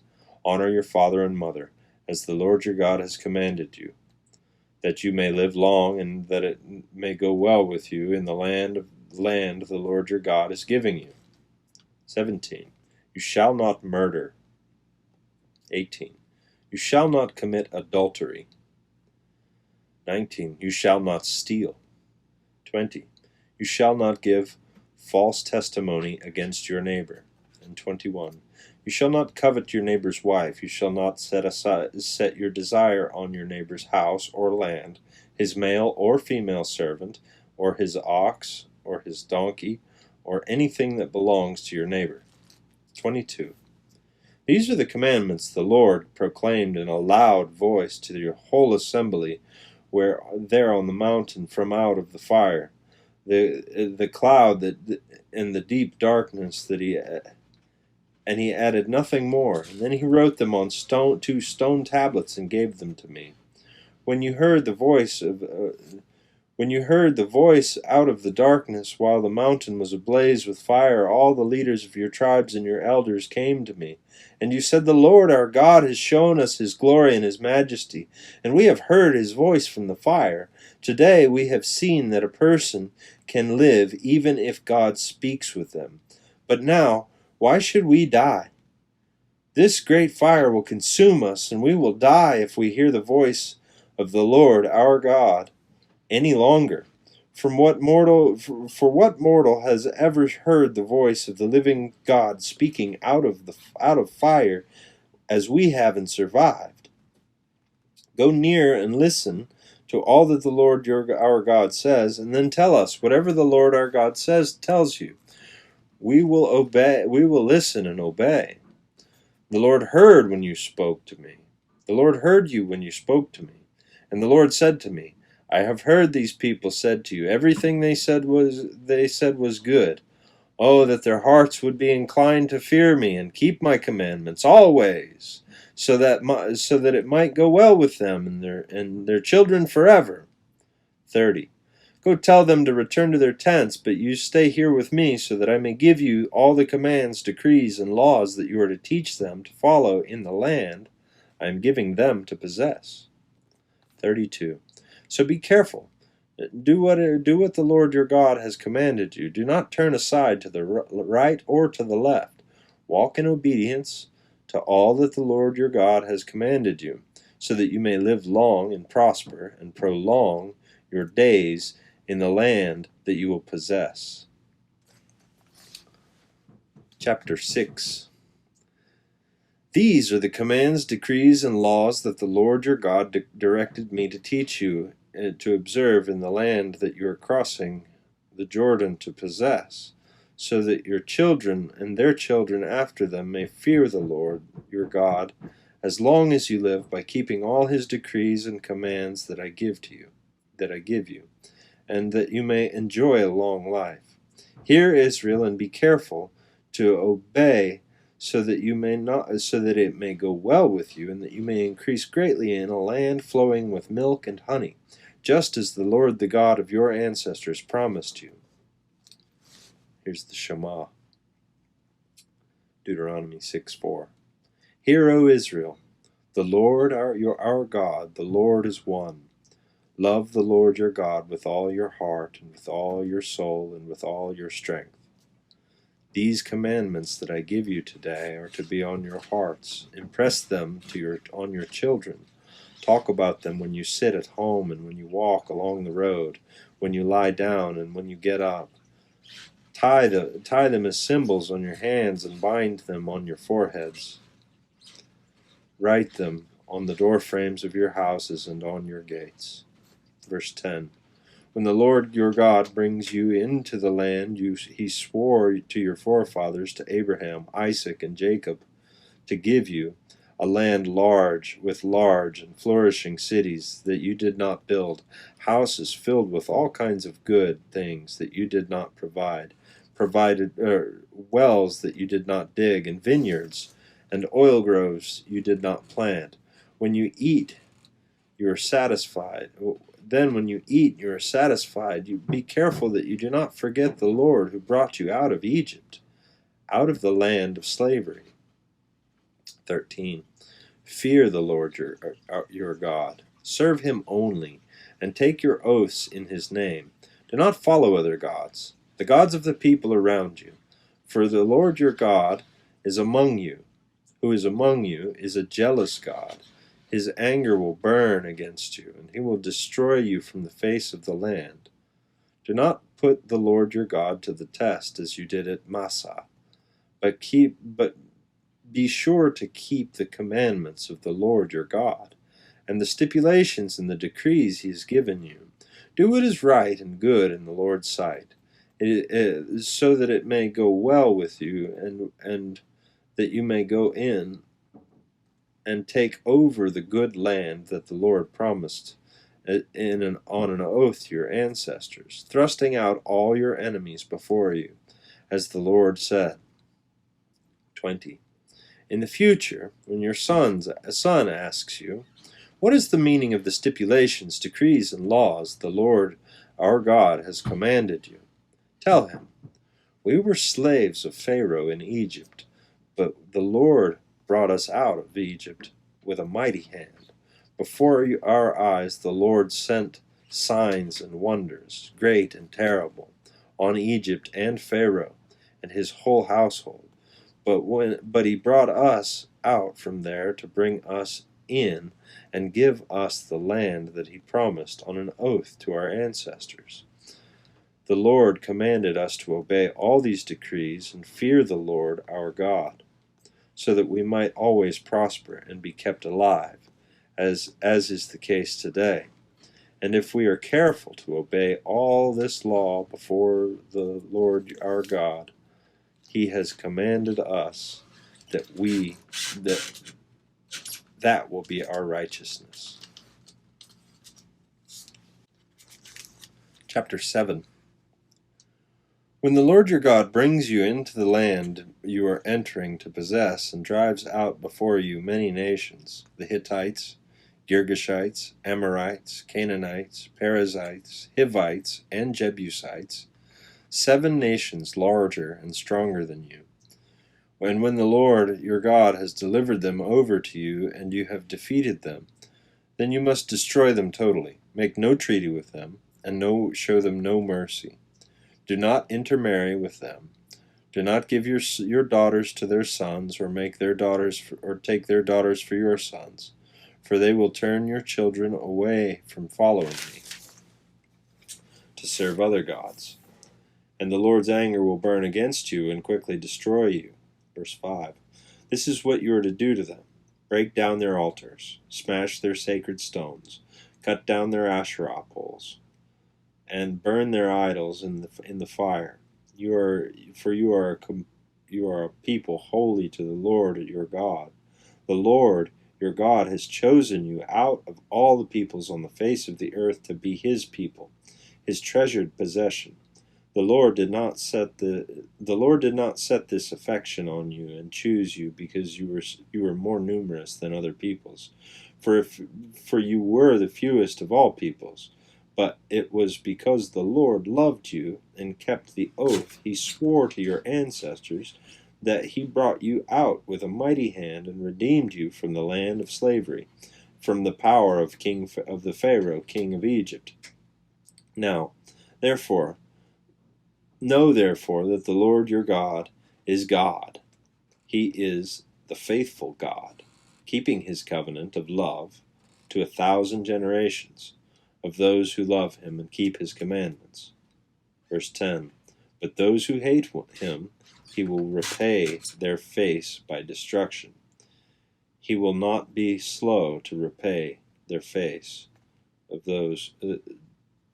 Honor your father and mother, as the Lord your God has commanded you, that you may live long and that it may go well with you in the land the Lord your God is giving you. 17. You shall not murder. 18. You shall not commit adultery. 19. You shall not steal. 20. You shall not give false testimony against your neighbor. And 21. You shall not covet your neighbor's wife. You shall not set your desire on your neighbor's house or land, his male or female servant, or his ox, or his donkey, or anything that belongs to your neighbor. 22. These are the commandments the Lord proclaimed in a loud voice to your whole assembly there on the mountain from out of the fire, the cloud and the deep darkness that he added nothing more. And then he wrote them on two stone tablets and gave them to me. When you heard the voice out of the darkness, while the mountain was ablaze with fire, all the leaders of your tribes and your elders came to me. And you said, The Lord our God has shown us his glory and his majesty, and we have heard his voice from the fire. Today we have seen that a person can live even if God speaks with them. But now, why should we die? This great fire will consume us, and we will die if we hear the voice of the Lord our God any longer. For what mortal has ever heard the voice of the living God speaking out of fire as we have and survived? Go near and listen to all that the Lord our God says, and then tell us whatever the Lord our God tells you. We will obey. We will listen and obey. The Lord heard when you spoke to me. The Lord heard you when you spoke to me. And the Lord said to me, I have heard these people said to you, everything they said was good. Oh, that their hearts would be inclined to fear me and keep my commandments always, so that it might go well with them and their children forever. 30. Go tell them to return to their tents, but you stay here with me, so that I may give you all the commands, decrees, and laws that you are to teach them to follow in the land I am giving them to possess. 32. So be careful. Do what the Lord your God has commanded you. Do not turn aside to the right or to the left. Walk in obedience to all that the Lord your God has commanded you, so that you may live long and prosper and prolong your days in the land that you will possess. Chapter 6. These are the commands, decrees, and laws that the Lord your God directed me to teach you to observe in the land that you are crossing the Jordan to possess, so that your children and their children after them may fear the Lord your God as long as you live, by keeping all his decrees and commands that I give you, and that you may enjoy a long life. Hear, Israel, and be careful to obey, so that it may go well with you, and that you may increase greatly in a land flowing with milk and honey, just as the Lord the God of your ancestors promised you. Here's the Shema. Deuteronomy 6:4. Hear, O Israel, the Lord our God, the Lord is one. Love the Lord your God with all your heart, and with all your soul, and with all your strength. These commandments that I give you today are to be on your hearts. Impress them on your children. Talk about them when you sit at home and when you walk along the road, when you lie down and when you get up. Tie them as symbols on your hands and bind them on your foreheads. Write them on the door frames of your houses and on your gates. Verse 10. When the Lord your God brings you into the land he swore to your forefathers, to Abraham, Isaac, and Jacob, to give you, a land with large and flourishing cities that you did not build, houses filled with all kinds of good things that you did not provide, wells that you did not dig, and vineyards and oil groves you did not plant. When you eat, you are satisfied. Then when you eat, you are satisfied. You be careful that you do not forget the Lord who brought you out of Egypt, out of the land of slavery. 13. Fear the Lord your God. Serve him only, and take your oaths in his name. Do not follow other gods, the gods of the people around you. For the Lord your God is among you, who is among you is a jealous God. His anger will burn against you, and he will destroy you from the face of the land. Do not put the Lord your God to the test as you did at Massah, but be sure to keep the commandments of the Lord your God, and the stipulations and the decrees he has given you. Do what is right and good in the Lord's sight, so that it may go well with you, and that you may go in and take over the good land that the Lord promised on an oath to your ancestors, thrusting out all your enemies before you, as the Lord said. 20. In the future, when your son asks you, "What is the meaning of the stipulations, decrees, and laws the Lord our God has commanded you?" Tell him, "We were slaves of Pharaoh in Egypt, but the Lord brought us out of Egypt with a mighty hand. Before our eyes the Lord sent signs and wonders, great and terrible, on Egypt and Pharaoh and his whole household. But he brought us out from there to bring us in and give us the land that he promised on an oath to our ancestors. The Lord commanded us to obey all these decrees and fear the Lord our God, so that we might always prosper and be kept alive, as is the case today. And if we are careful to obey all this law before the Lord our God, he has commanded us that will be our righteousness." Chapter 7. When the Lord your God brings you into the land you are entering to possess, and drives out before you many nations, the Hittites, Girgashites, Amorites, Canaanites, Perizzites, Hivites, and Jebusites, 7 nations larger and stronger than you. And when the Lord your God has delivered them over to you, and you have defeated them, then you must destroy them totally. Make no treaty with them, and show them no mercy. Do not intermarry with them. Do not give your daughters to their sons, or take their daughters for your sons, for they will turn your children away from following me to serve other gods. And the Lord's anger will burn against you and quickly destroy you. Verse 5. This is what you are to do to them. Break down their altars, smash their sacred stones, cut down their Asherah poles, and burn their idols in the fire. You are a people holy to the Lord your God. The Lord your God has chosen you out of all the peoples on the face of the earth to be his people, his treasured possession. The Lord did not set this affection on you and choose you because you were more numerous than other peoples, for you were the fewest of all peoples. But it was because the Lord loved you and kept the oath he swore to your ancestors that he brought you out with a mighty hand and redeemed you from the land of slavery, from the power of the Pharaoh, king of Egypt. Know therefore that the Lord your God is God. He is the faithful God, keeping his covenant of love to 1,000 generations of those who love him and keep his commandments. Verse 10. But those who hate him, he will repay their face by destruction. He will not be slow to repay their face of those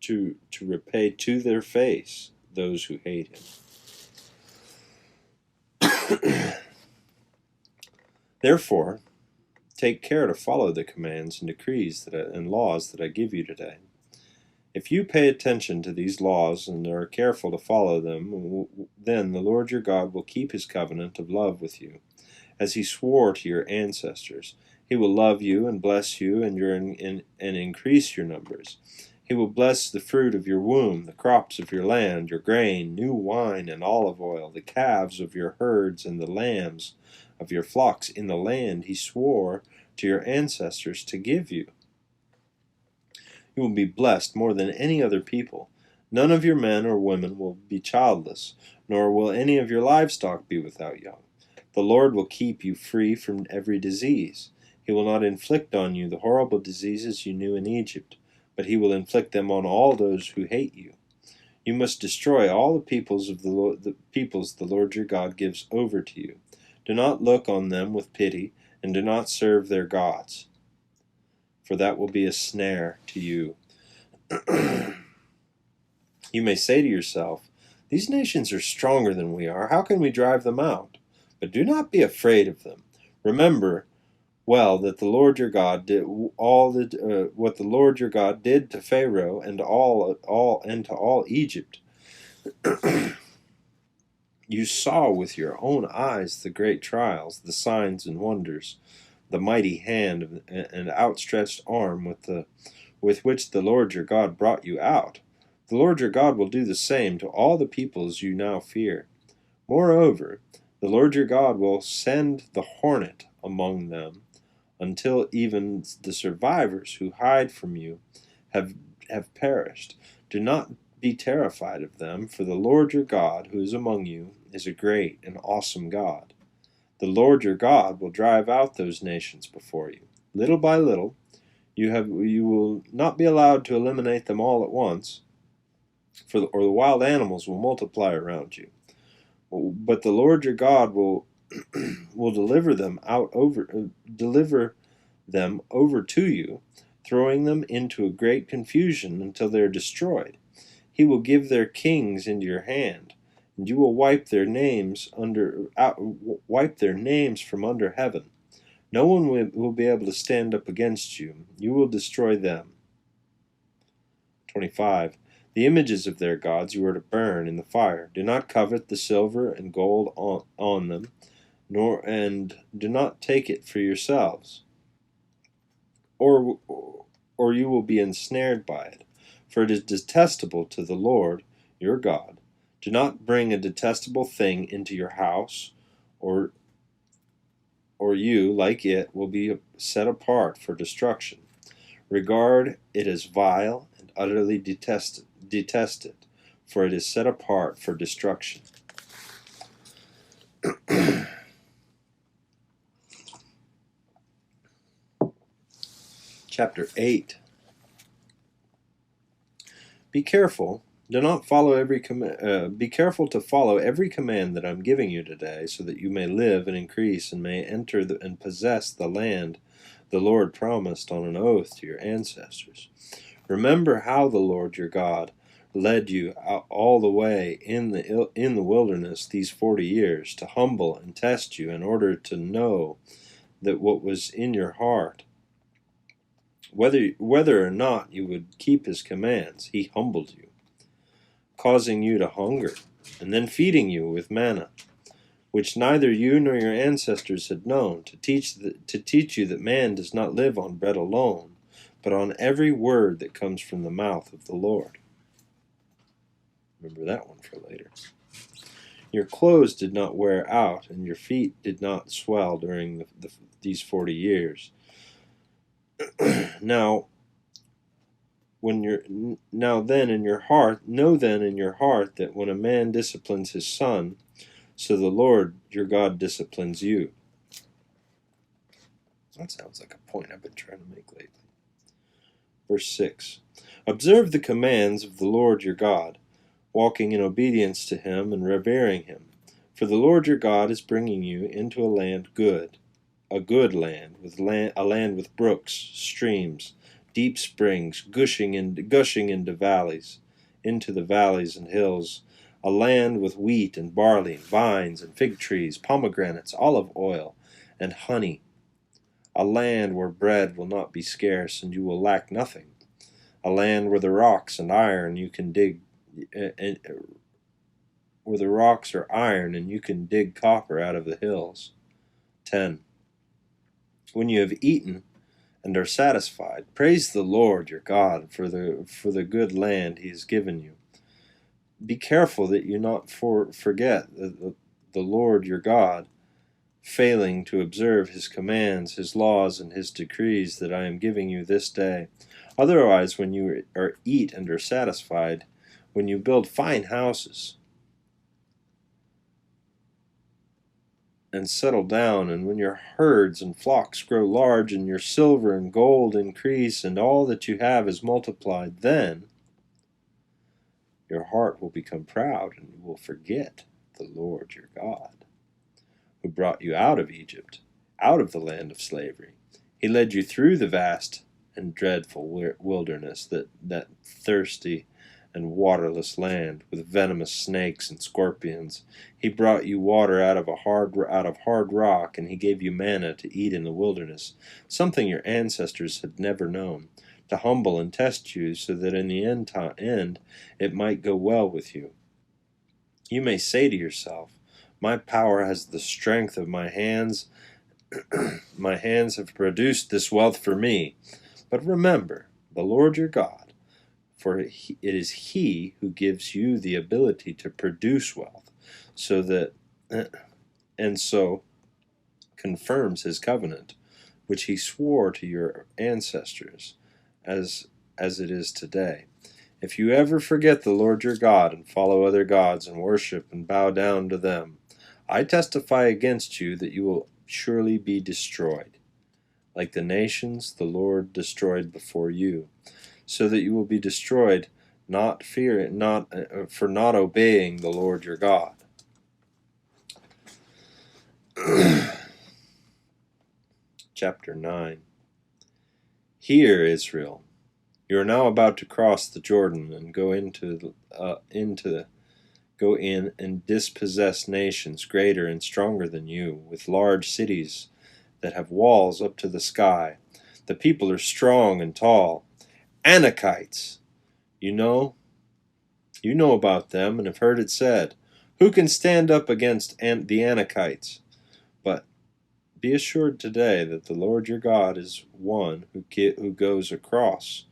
to repay to their face those who hate him. Therefore, take care to follow the commands and decrees and laws that I give you today. If you pay attention to these laws and are careful to follow them, then the Lord your God will keep his covenant of love with you, as he swore to your ancestors. He will love you and bless you and increase your numbers. He will bless the fruit of your womb, the crops of your land, your grain, new wine and olive oil, the calves of your herds and the lambs of your flocks in the land he swore to your ancestors to give you. You will be blessed more than any other people. None of your men or women will be childless, nor will any of your livestock be without young. The Lord will keep you free from every disease. He will not inflict on you the horrible diseases you knew in Egypt, but he will inflict them on all those who hate you. You must destroy all the peoples the Lord your God gives over to you. Do not look on them with pity, and do not serve their gods, for that will be a snare to you. You may say to yourself, these nations are stronger than we are. How can we drive them out? But do not be afraid of them. Remember well that the Lord your God did what the Lord your God did to Pharaoh and to all Egypt. You saw with your own eyes the great trials, the signs and wonders, the mighty hand and outstretched arm with which the Lord your God brought you out. The Lord your God will do the same to all the peoples you now fear. Moreover, the Lord your God will send the hornet among them until even the survivors who hide from you have perished. Do not be terrified of them, for the Lord your God, who is among you, is a great and awesome God. The Lord your God will drive out those nations before you. Little by little, you will not be allowed to eliminate them all at once, or the wild animals will multiply around you. But the Lord your God will deliver them over to you, throwing them into a great confusion until they are destroyed. He will give their kings into your hand, and you will wipe their names from under heaven. No one will be able to stand up against you. You will destroy them. 25. The images of their gods you are to burn in the fire. Do not covet the silver and gold on them, and do not take it for yourselves, or you will be ensnared by it, for it is detestable to the Lord your God. Do not bring a detestable thing into your house, or you, like it, will be set apart for destruction. Regard it as vile and utterly detest it, for it is set apart for destruction. Chapter 8. Be careful. Do not follow every be careful to follow every command that I am giving you today, so that you may live and increase and may enter and possess the land the Lord promised on an oath to your ancestors. Remember how the Lord your God led you all the way in the wilderness these 40 years to humble and test you in order to know that what was in your heart, whether or not you would keep his commands. He humbled you, causing you to hunger, and then feeding you with manna, which neither you nor your ancestors had known, to teach you that man does not live on bread alone, but on every word that comes from the mouth of the Lord. Remember that one for later. Your clothes did not wear out, and your feet did not swell during these 40 years. Know then in your heart that when a man disciplines his son, so the Lord your God disciplines you. That sounds like a point I've been trying to make lately. Verse 6. Observe the commands of the Lord your God, walking in obedience to him and revering him. For the Lord your God is bringing you into a land a land with brooks, streams, deep springs, gushing into valleys, into the valleys and hills, a land with wheat and barley, vines and fig trees, pomegranates, olive oil, and honey, a land where bread will not be scarce and you will lack nothing, a land where the rocks and iron you can dig, where the rocks are iron and you can dig copper out of the hills. 10. When you have eaten and are satisfied, praise the Lord your God for the good land he has given you. Be careful that you not forget the Lord your God, failing to observe his commands, his laws, and his decrees that I am giving you this day. Otherwise, when you eat and are satisfied, when you build fine houses and settle down, and when your herds and flocks grow large, and your silver and gold increase, and all that you have is multiplied, then your heart will become proud, and you will forget the Lord your God, who brought you out of Egypt, out of the land of slavery. He led you through the vast and dreadful wilderness, that thirsty and waterless land, with venomous snakes and scorpions. He brought you water out of hard rock, and he gave you manna to eat in the wilderness, something your ancestors had never known, to humble and test you, so that in the end it might go well with you. You may say to yourself, my power has the strength of my hands. My hands have produced this wealth for me. But remember the Lord your God, for it is he who gives you the ability to produce wealth, and so confirms his covenant, which he swore to your ancestors, as it is today. If you ever forget the Lord your God and follow other gods and worship and bow down to them, I testify against you that you will surely be destroyed, like the nations the Lord destroyed before you, so that you will be destroyed for not obeying the Lord your God. Chapter 9. Hear, Israel, you are now about to cross the Jordan and go in and dispossess nations greater and stronger than you, with large cities that have walls up to the sky. The people are strong and tall. Anakites, you know about them and have heard it said, who can stand up against the Anakites? But be assured today that the Lord your God is one who goes across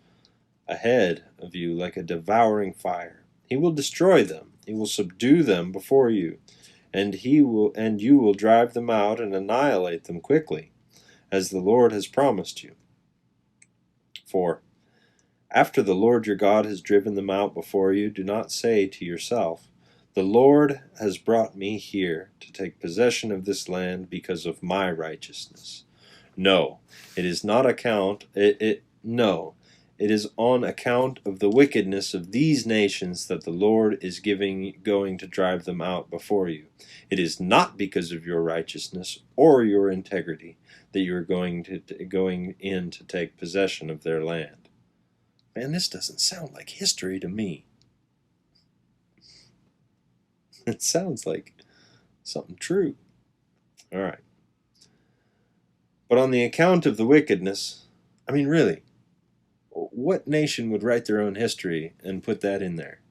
ahead of you like a devouring fire. He will destroy them. He will subdue them before you, and you will drive them out and annihilate them quickly, as the Lord has promised you. For after the Lord your God has driven them out before you, do not say to yourself, the Lord has brought me here to take possession of this land because of my righteousness. No, it is not it is on account of the wickedness of these nations that the Lord is going to drive them out before you. It is not because of your righteousness or your integrity that you are going in to take possession of their land. Man, this doesn't sound like history to me. It sounds like something true. All right. But on the account of the wickedness, I mean, really, what nation would write their own history and put that in there?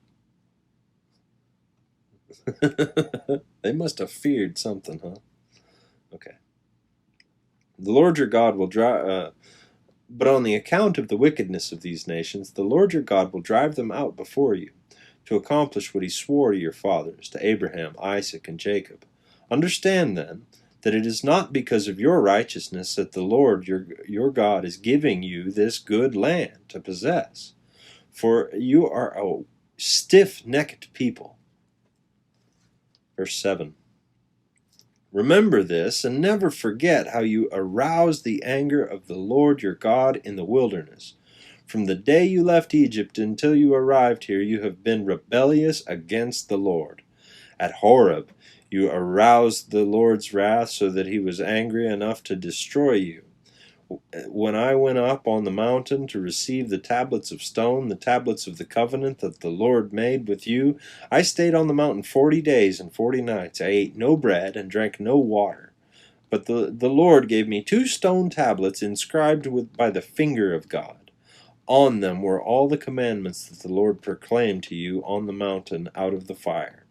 They must have feared something, huh? Okay. The Lord your God will but on the account of the wickedness of these nations, the Lord your God will drive them out before you, to accomplish what he swore to your fathers, to Abraham, Isaac, and Jacob. Understand, then, that it is not because of your righteousness that the Lord your God is giving you this good land to possess, for you are a stiff-necked people. Verse 7. Remember this, and never forget how you aroused the anger of the Lord your God in the wilderness. From the day you left Egypt until you arrived here, you have been rebellious against the Lord. At Horeb, you aroused the Lord's wrath so that he was angry enough to destroy you. When I went up on the mountain to receive the tablets of stone, the tablets of the covenant that the Lord made with you, I stayed on the mountain 40 days and 40 nights. I ate no bread and drank no water. But the Lord gave me 2 stone tablets inscribed by the finger of God. On them were all the commandments that the Lord proclaimed to you on the mountain out of the fire.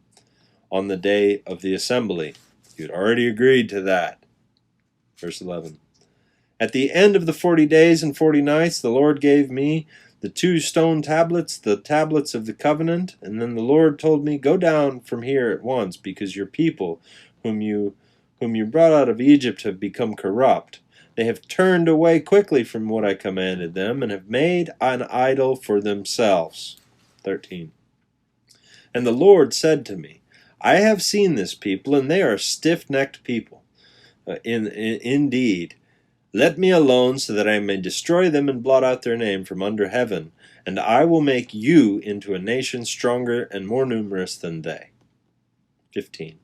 On the day of the assembly, you had already agreed to that. Verse 11. At the end of the 40 days and 40 nights, the Lord gave me the 2 stone tablets, the tablets of the covenant, and then the Lord told me, go down from here at once, because your people, whom whom you brought out of Egypt, have become corrupt. They have turned away quickly from what I commanded them, and have made an idol for themselves. 13. And the Lord said to me, I have seen this people, and they are a stiff-necked people. Indeed, let me alone, so that I may destroy them and blot out their name from under heaven, and I will make you into a nation stronger and more numerous than they. 15.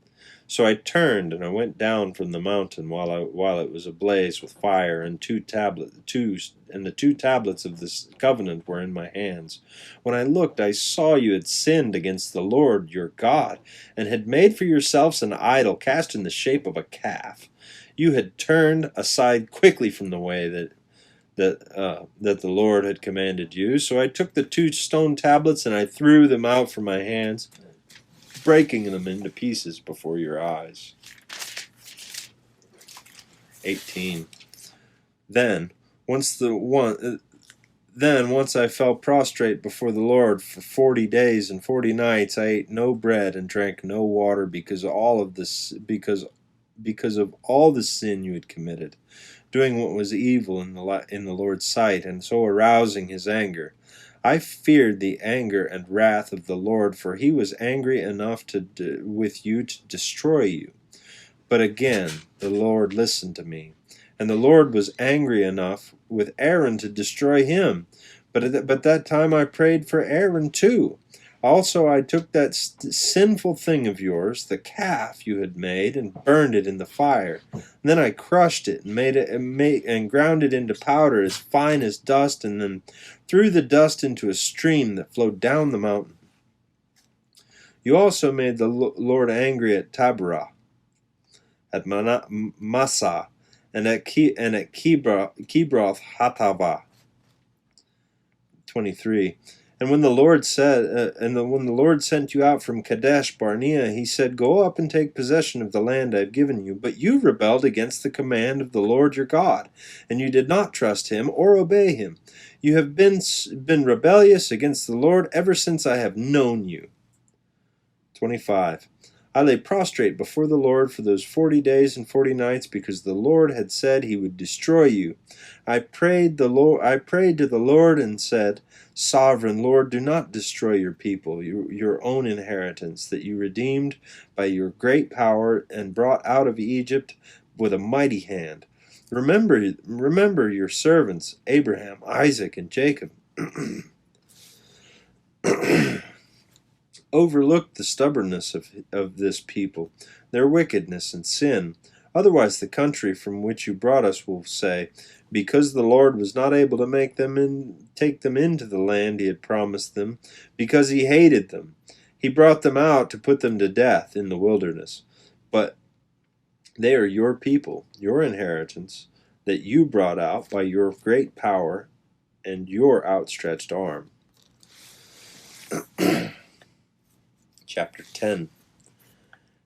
So I turned and I went down from the mountain while it was ablaze with fire, and the two tablets of this covenant were in my hands. When I looked, I saw you had sinned against the Lord your God, and had made for yourselves an idol cast in the shape of a calf. You had turned aside quickly from the way that the Lord had commanded you. So I took the 2 stone tablets and I threw them out from my hands, breaking them into pieces before your eyes. 18. Then once I fell prostrate before the Lord for 40 days and 40 nights, I ate no bread and drank no water because of all the sin you had committed, doing what was evil in the Lord's sight, and so arousing his anger. I feared the anger and wrath of the Lord, for he was angry enough with you to destroy you. But again the Lord listened to me, and the Lord was angry enough with Aaron to destroy him. But that time I prayed for Aaron too. Also I took that sinful thing of yours, the calf you had made, and burned it in the fire. And then I crushed it and ground it into powder as fine as dust, and then threw the dust into a stream that flowed down the mountain. You also made the Lord angry at Taberah, at Massah, and at Kibroth Hattavah. 23. And when the Lord sent you out from Kadesh Barnea, he said, Go up and take possession of the land I have given you. But you rebelled against the command of the Lord your God, and you did not trust him or obey him. You have been rebellious against the Lord ever since I have known you. 25. I lay prostrate before the Lord for those 40 days and 40 nights, because the Lord had said he would destroy you. I prayed to the Lord and said, Sovereign Lord, do not destroy your people, your own inheritance, that you redeemed by your great power and brought out of Egypt with a mighty hand. Remember your servants, Abraham, Isaac, and Jacob. Overlook the stubbornness of this people, their wickedness and sin. Otherwise the country from which you brought us will say, Because the Lord was not able to take them into the land he had promised them, because he hated them. He brought them out to put them to death in the wilderness. But they are your people, your inheritance, that you brought out by your great power and your outstretched arm. Chapter 10.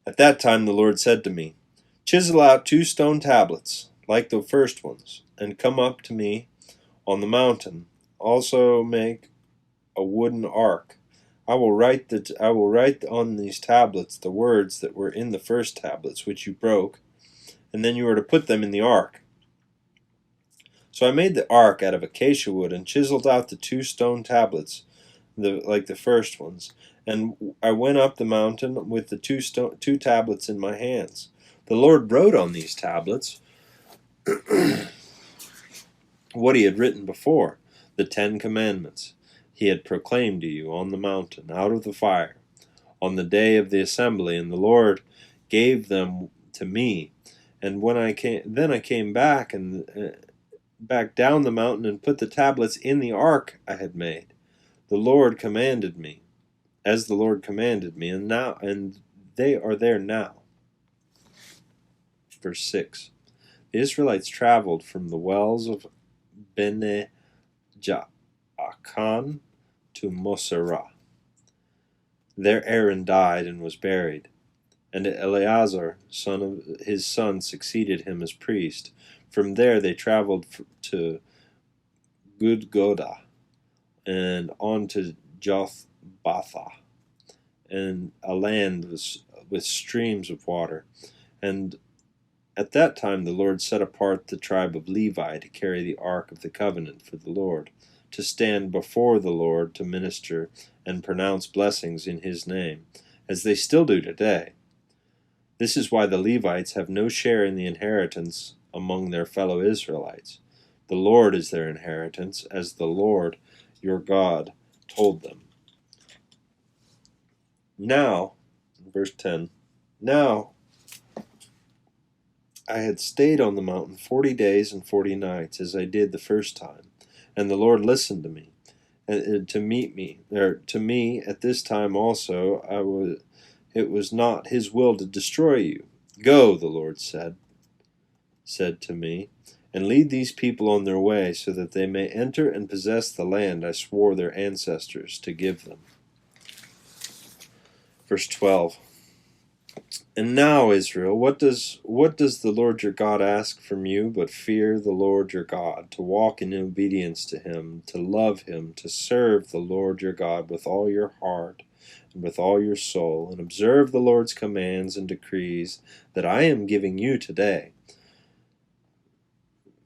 At that time the Lord said to me, Chisel out 2 stone tablets, like the first ones, and come up to me on the mountain. Also make a wooden ark. I will write on these tablets the words that were in the first tablets, which you broke, and then you are to put them in the ark. So I made the ark out of acacia wood, and chiseled out the 2 stone tablets, like the first ones. And I went up the mountain with the 2 tablets in my hands. The Lord wrote on these tablets what he had written before, the 10 commandments he had proclaimed to you on the mountain, out of the fire, on the day of the assembly, and the Lord gave them to me. And when I came back down the mountain and put the tablets in the ark I had made. The Lord commanded me, as the Lord commanded me, and they are there now. Verse 6. The Israelites traveled from the wells of Bene Jaakan to Moserah. There Aaron died and was buried, and Eleazar, his son, succeeded him as priest. From there they traveled to Gudgodah, and on to Jothbatha, and a land with streams of water, and At that time the Lord set apart the tribe of Levi to carry the ark of the covenant for the Lord, to stand before the Lord to minister and pronounce blessings in his name, as they still do today. This is why the Levites have no share in the inheritance among their fellow Israelites. The Lord is their inheritance, as the Lord your God told them. Now, verse 10, now I had stayed on the mountain 40 days and 40 nights, as I did the first time, and the Lord listened to me, and to me at this time also. It was not his will to destroy you. Go, the Lord said to me, and lead these people on their way, so that they may enter and possess the land I swore their ancestors to give them. Verse 12. And now, Israel, what does the Lord your God ask from you but fear the Lord your God, to walk in obedience to him, to love him, to serve the Lord your God with all your heart and with all your soul, and observe the Lord's commands and decrees that I am giving you today,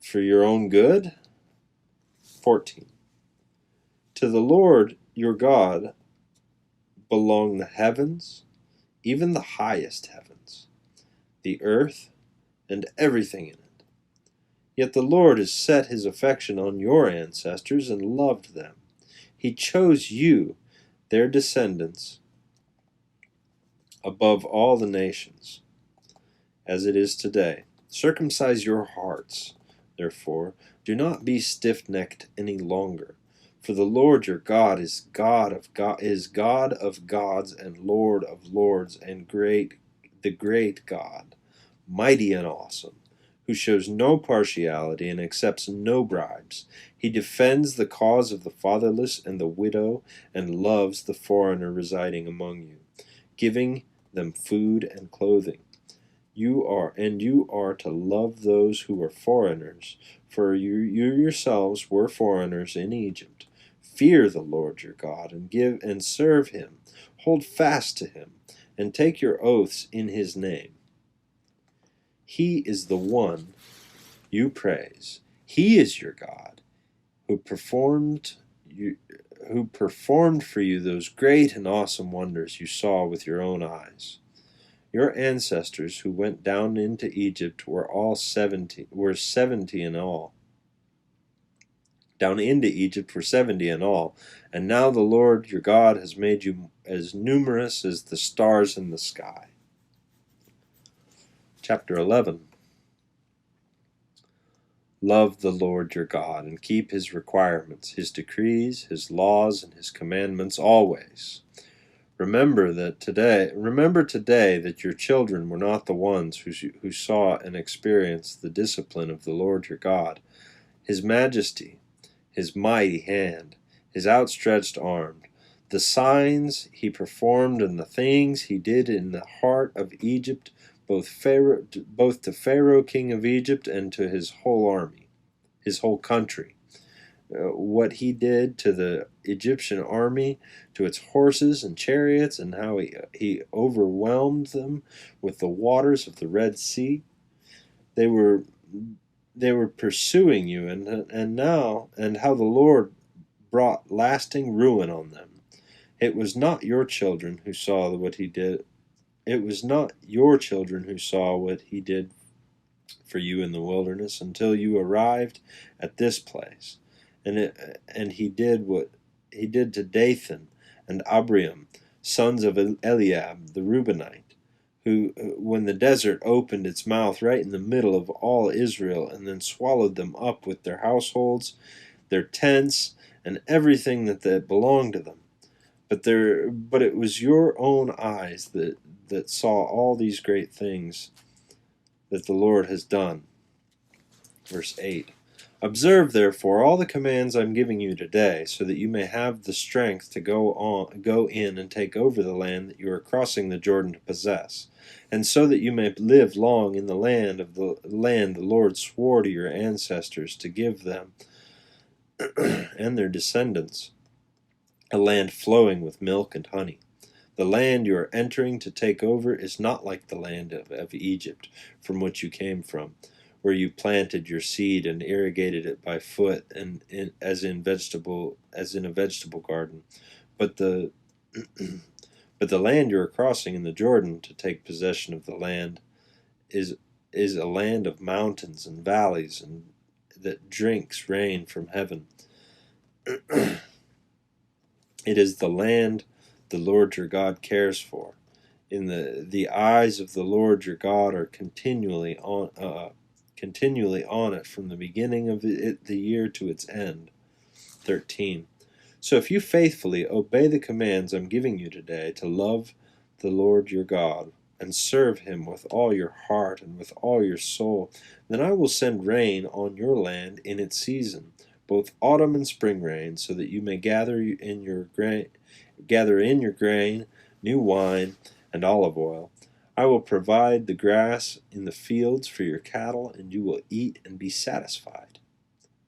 for your own good? 14. To the Lord your God belong the heavens, even the highest heavens, the earth, and everything in it. Yet the Lord has set his affection on your ancestors and loved them. He chose you, their descendants, above all the nations, as it is today. Circumcise your hearts, therefore. Do not be stiff-necked any longer. For the Lord your God is God of gods and Lord of lords, and the great God, mighty and awesome, who shows no partiality and accepts no bribes. He defends the cause of the fatherless and the widow, and loves the foreigner residing among you, giving them food and clothing. You are to love those who are foreigners, for you yourselves were foreigners in Egypt. Fear the Lord your God, and serve him. Hold fast to him, and take your oaths in his name. He is the one you praise. He is your God, who performed for you those great and awesome wonders you saw with your own eyes. Your ancestors who went down into Egypt were 70 in all. Down into Egypt were 70 in all, and now the Lord your God has made you as numerous as the stars in the sky. Chapter 11. Love the Lord your God, and keep his requirements, his decrees, his laws, and his commandments always. Remember today that your children were not the ones who saw and experienced the discipline of the Lord your God, his majesty, his mighty hand, his outstretched arm, the signs he performed and the things he did in the heart of Egypt, both to Pharaoh king of Egypt and to his whole army, his whole country. What he did to the Egyptian army, to its horses and chariots, and how he overwhelmed them with the waters of the Red Sea. They were pursuing you, and how the Lord brought lasting ruin on them. It was not your children who saw what he did. It was not your children who saw what he did for you in the wilderness until you arrived at this place. And he did what he did to Dathan and Abiram, sons of Eliab the Reubenite, who, when the desert opened its mouth right in the middle of all Israel, and then swallowed them up with their households, their tents, and everything that belonged to them. But it was your own eyes that saw all these great things that the Lord has done. Verse 8. Observe, therefore, all the commands I am giving you today, so that you may have the strength to go in and take over the land that you are crossing the Jordan to possess, and so that you may live long in the land the Lord swore to your ancestors to give them and their descendants, a land flowing with milk and honey. The land you are entering to take over is not like the land of Egypt, from which you came from, where you planted your seed and irrigated it by foot, and as in a vegetable garden. But the but the land you are crossing in the Jordan to take possession of the land is a land of mountains and valleys, and that drinks rain from heaven. It is the land the Lord your God cares for. In the eyes of the Lord your God are continually on it from the beginning of the year to its end. 13. So if you faithfully obey the commands I'm giving you today to love the Lord your God and serve him with all your heart and with all your soul, then I will send rain on your land in its season, both autumn and spring rain, so that you may gather in your grain, new wine, and olive oil. I will provide the grass in the fields for your cattle, and you will eat and be satisfied.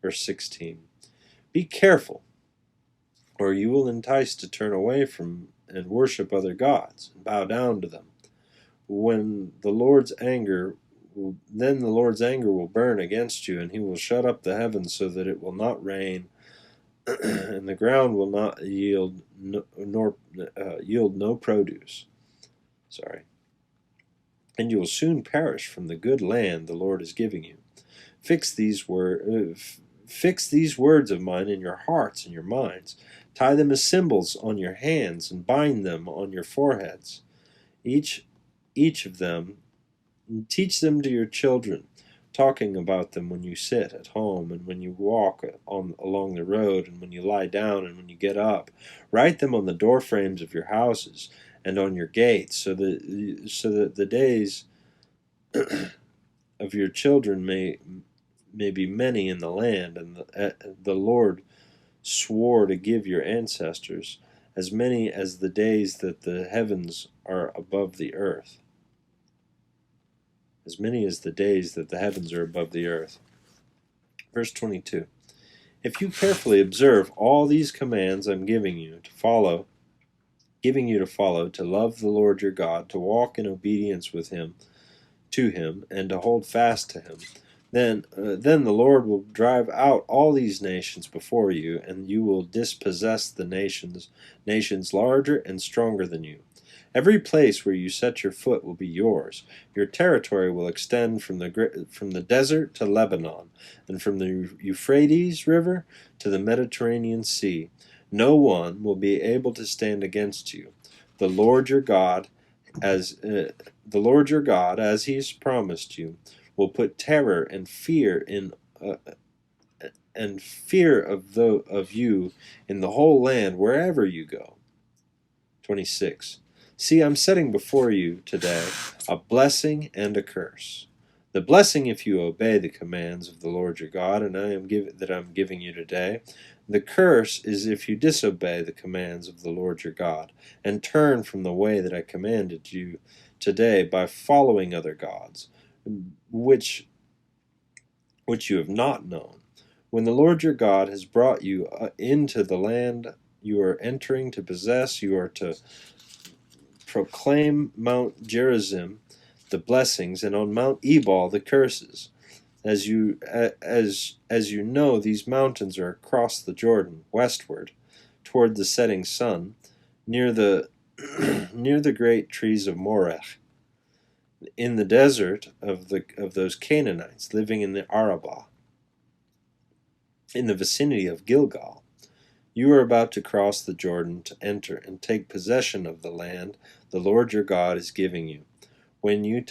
Verse 16. Be careful, or you will entice to turn away from and worship other gods and bow down to them. Then the Lord's anger will burn against you, and he will shut up the heavens so that it will not rain, and the ground will not yield no produce. And you will soon perish from the good land the Lord is giving you. Fix these words of mine in your hearts and your minds. Tie them as symbols on your hands and bind them on your foreheads. Each of them, teach them to your children, talking about them when you sit at home and when you walk along the road and when you lie down and when you get up. Write them on the door frames of your houses and on your gates, so that the days of your children may be many in the land, and the Lord swore to give your ancestors, as many as the days that the heavens are above the earth. As many as the days that the heavens are above the earth. Verse 22. If you carefully observe all these commands I'm giving you to follow, to love the Lord your God, to walk in obedience to him, and to hold fast to him, then the Lord will drive out all these nations before you, and you will dispossess the nations larger and stronger than you. Every place where you set your foot will be yours. Your territory will extend from the desert to Lebanon, and from the Euphrates River to the Mediterranean Sea. No one will be able to stand against you. The Lord your God, as he has promised you, will put terror and fear of you in the whole land wherever you go. 26. See, I'm setting before you today a blessing and a curse. The blessing if you obey the commands of the Lord your God, and I'm giving you today. The curse is if you disobey the commands of the Lord your God, and turn from the way that I commanded you today by following other gods, which you have not known. When the Lord your God has brought you into the land you are entering to possess, you are to proclaim Mount Gerizim the blessings, and on Mount Ebal the curses. As you know, these mountains are across the Jordan, westward, toward the setting sun, near the great trees of Moreh, in the desert of those Canaanites living in the Arabah, in the vicinity of Gilgal. You are about to cross the Jordan to enter and take possession of the land the Lord your God is giving you. When you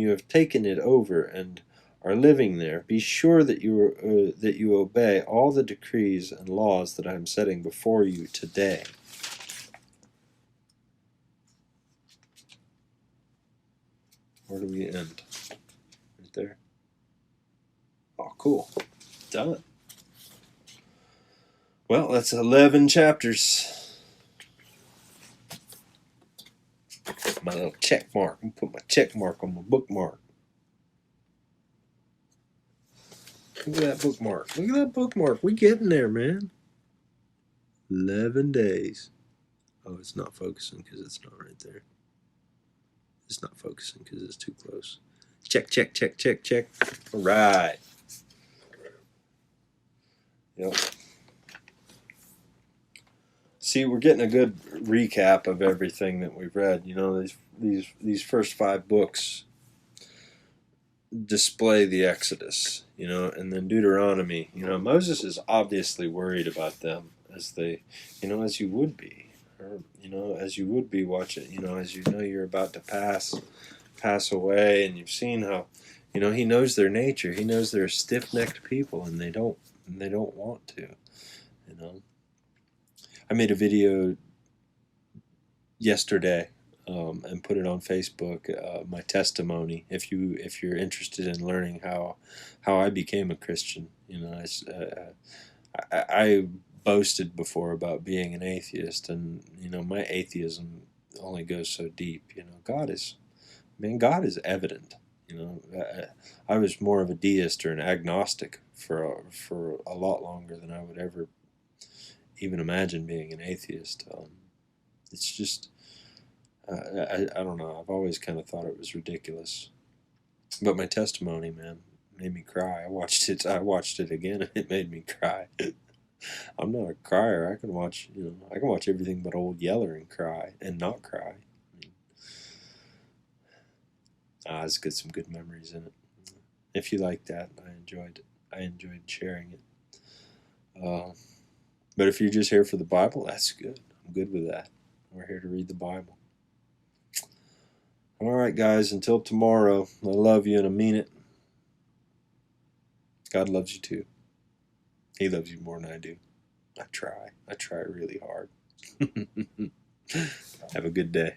have taken it over and are living there, be sure that you obey all the decrees and laws that I am setting before you today. Where do we end? Right there. Oh, cool. Done. Well, that's 11 chapters. My little check mark. I'm going to put my check mark on my bookmark. Look at that bookmark. Look at that bookmark. We getting there, man. 11 days. Oh, it's not focusing because it's not right there. It's not focusing because it's too close. Check, check, check, check, check. All right. Yep. See, we're getting a good recap of everything that we've read. You know, these first 5 books display the Exodus, you know, and then Deuteronomy. You know, Moses is obviously worried about them, as they, you know, as you would be, or you know, as you would be watching. You know, as you know you're about to pass away, and you've seen how, you know, he knows their nature. He knows they're stiff-necked people, and they don't want to. You know, I made a video yesterday and put it on Facebook. My testimony. If you're interested in learning how I became a Christian, you know, I boasted before about being an atheist, and you know, my atheism only goes so deep. You know, God is evident. You know, I was more of a deist or an agnostic for a lot longer than I would ever even imagine being an atheist. It's just I don't know. I've always kind of thought it was ridiculous. But my testimony, man, made me cry. I watched it again, and it made me cry. I'm not a crier. I can watch, you know, I can watch everything but Old Yeller and cry and not cry. It's got some good memories in it. If you like that, I enjoyed it. I enjoyed sharing it. But if you're just here for the Bible, that's good. I'm good with that. We're here to read the Bible. All right, guys, until tomorrow, I love you and I mean it. God loves you too. He loves you more than I do. I try really hard. Have a good day.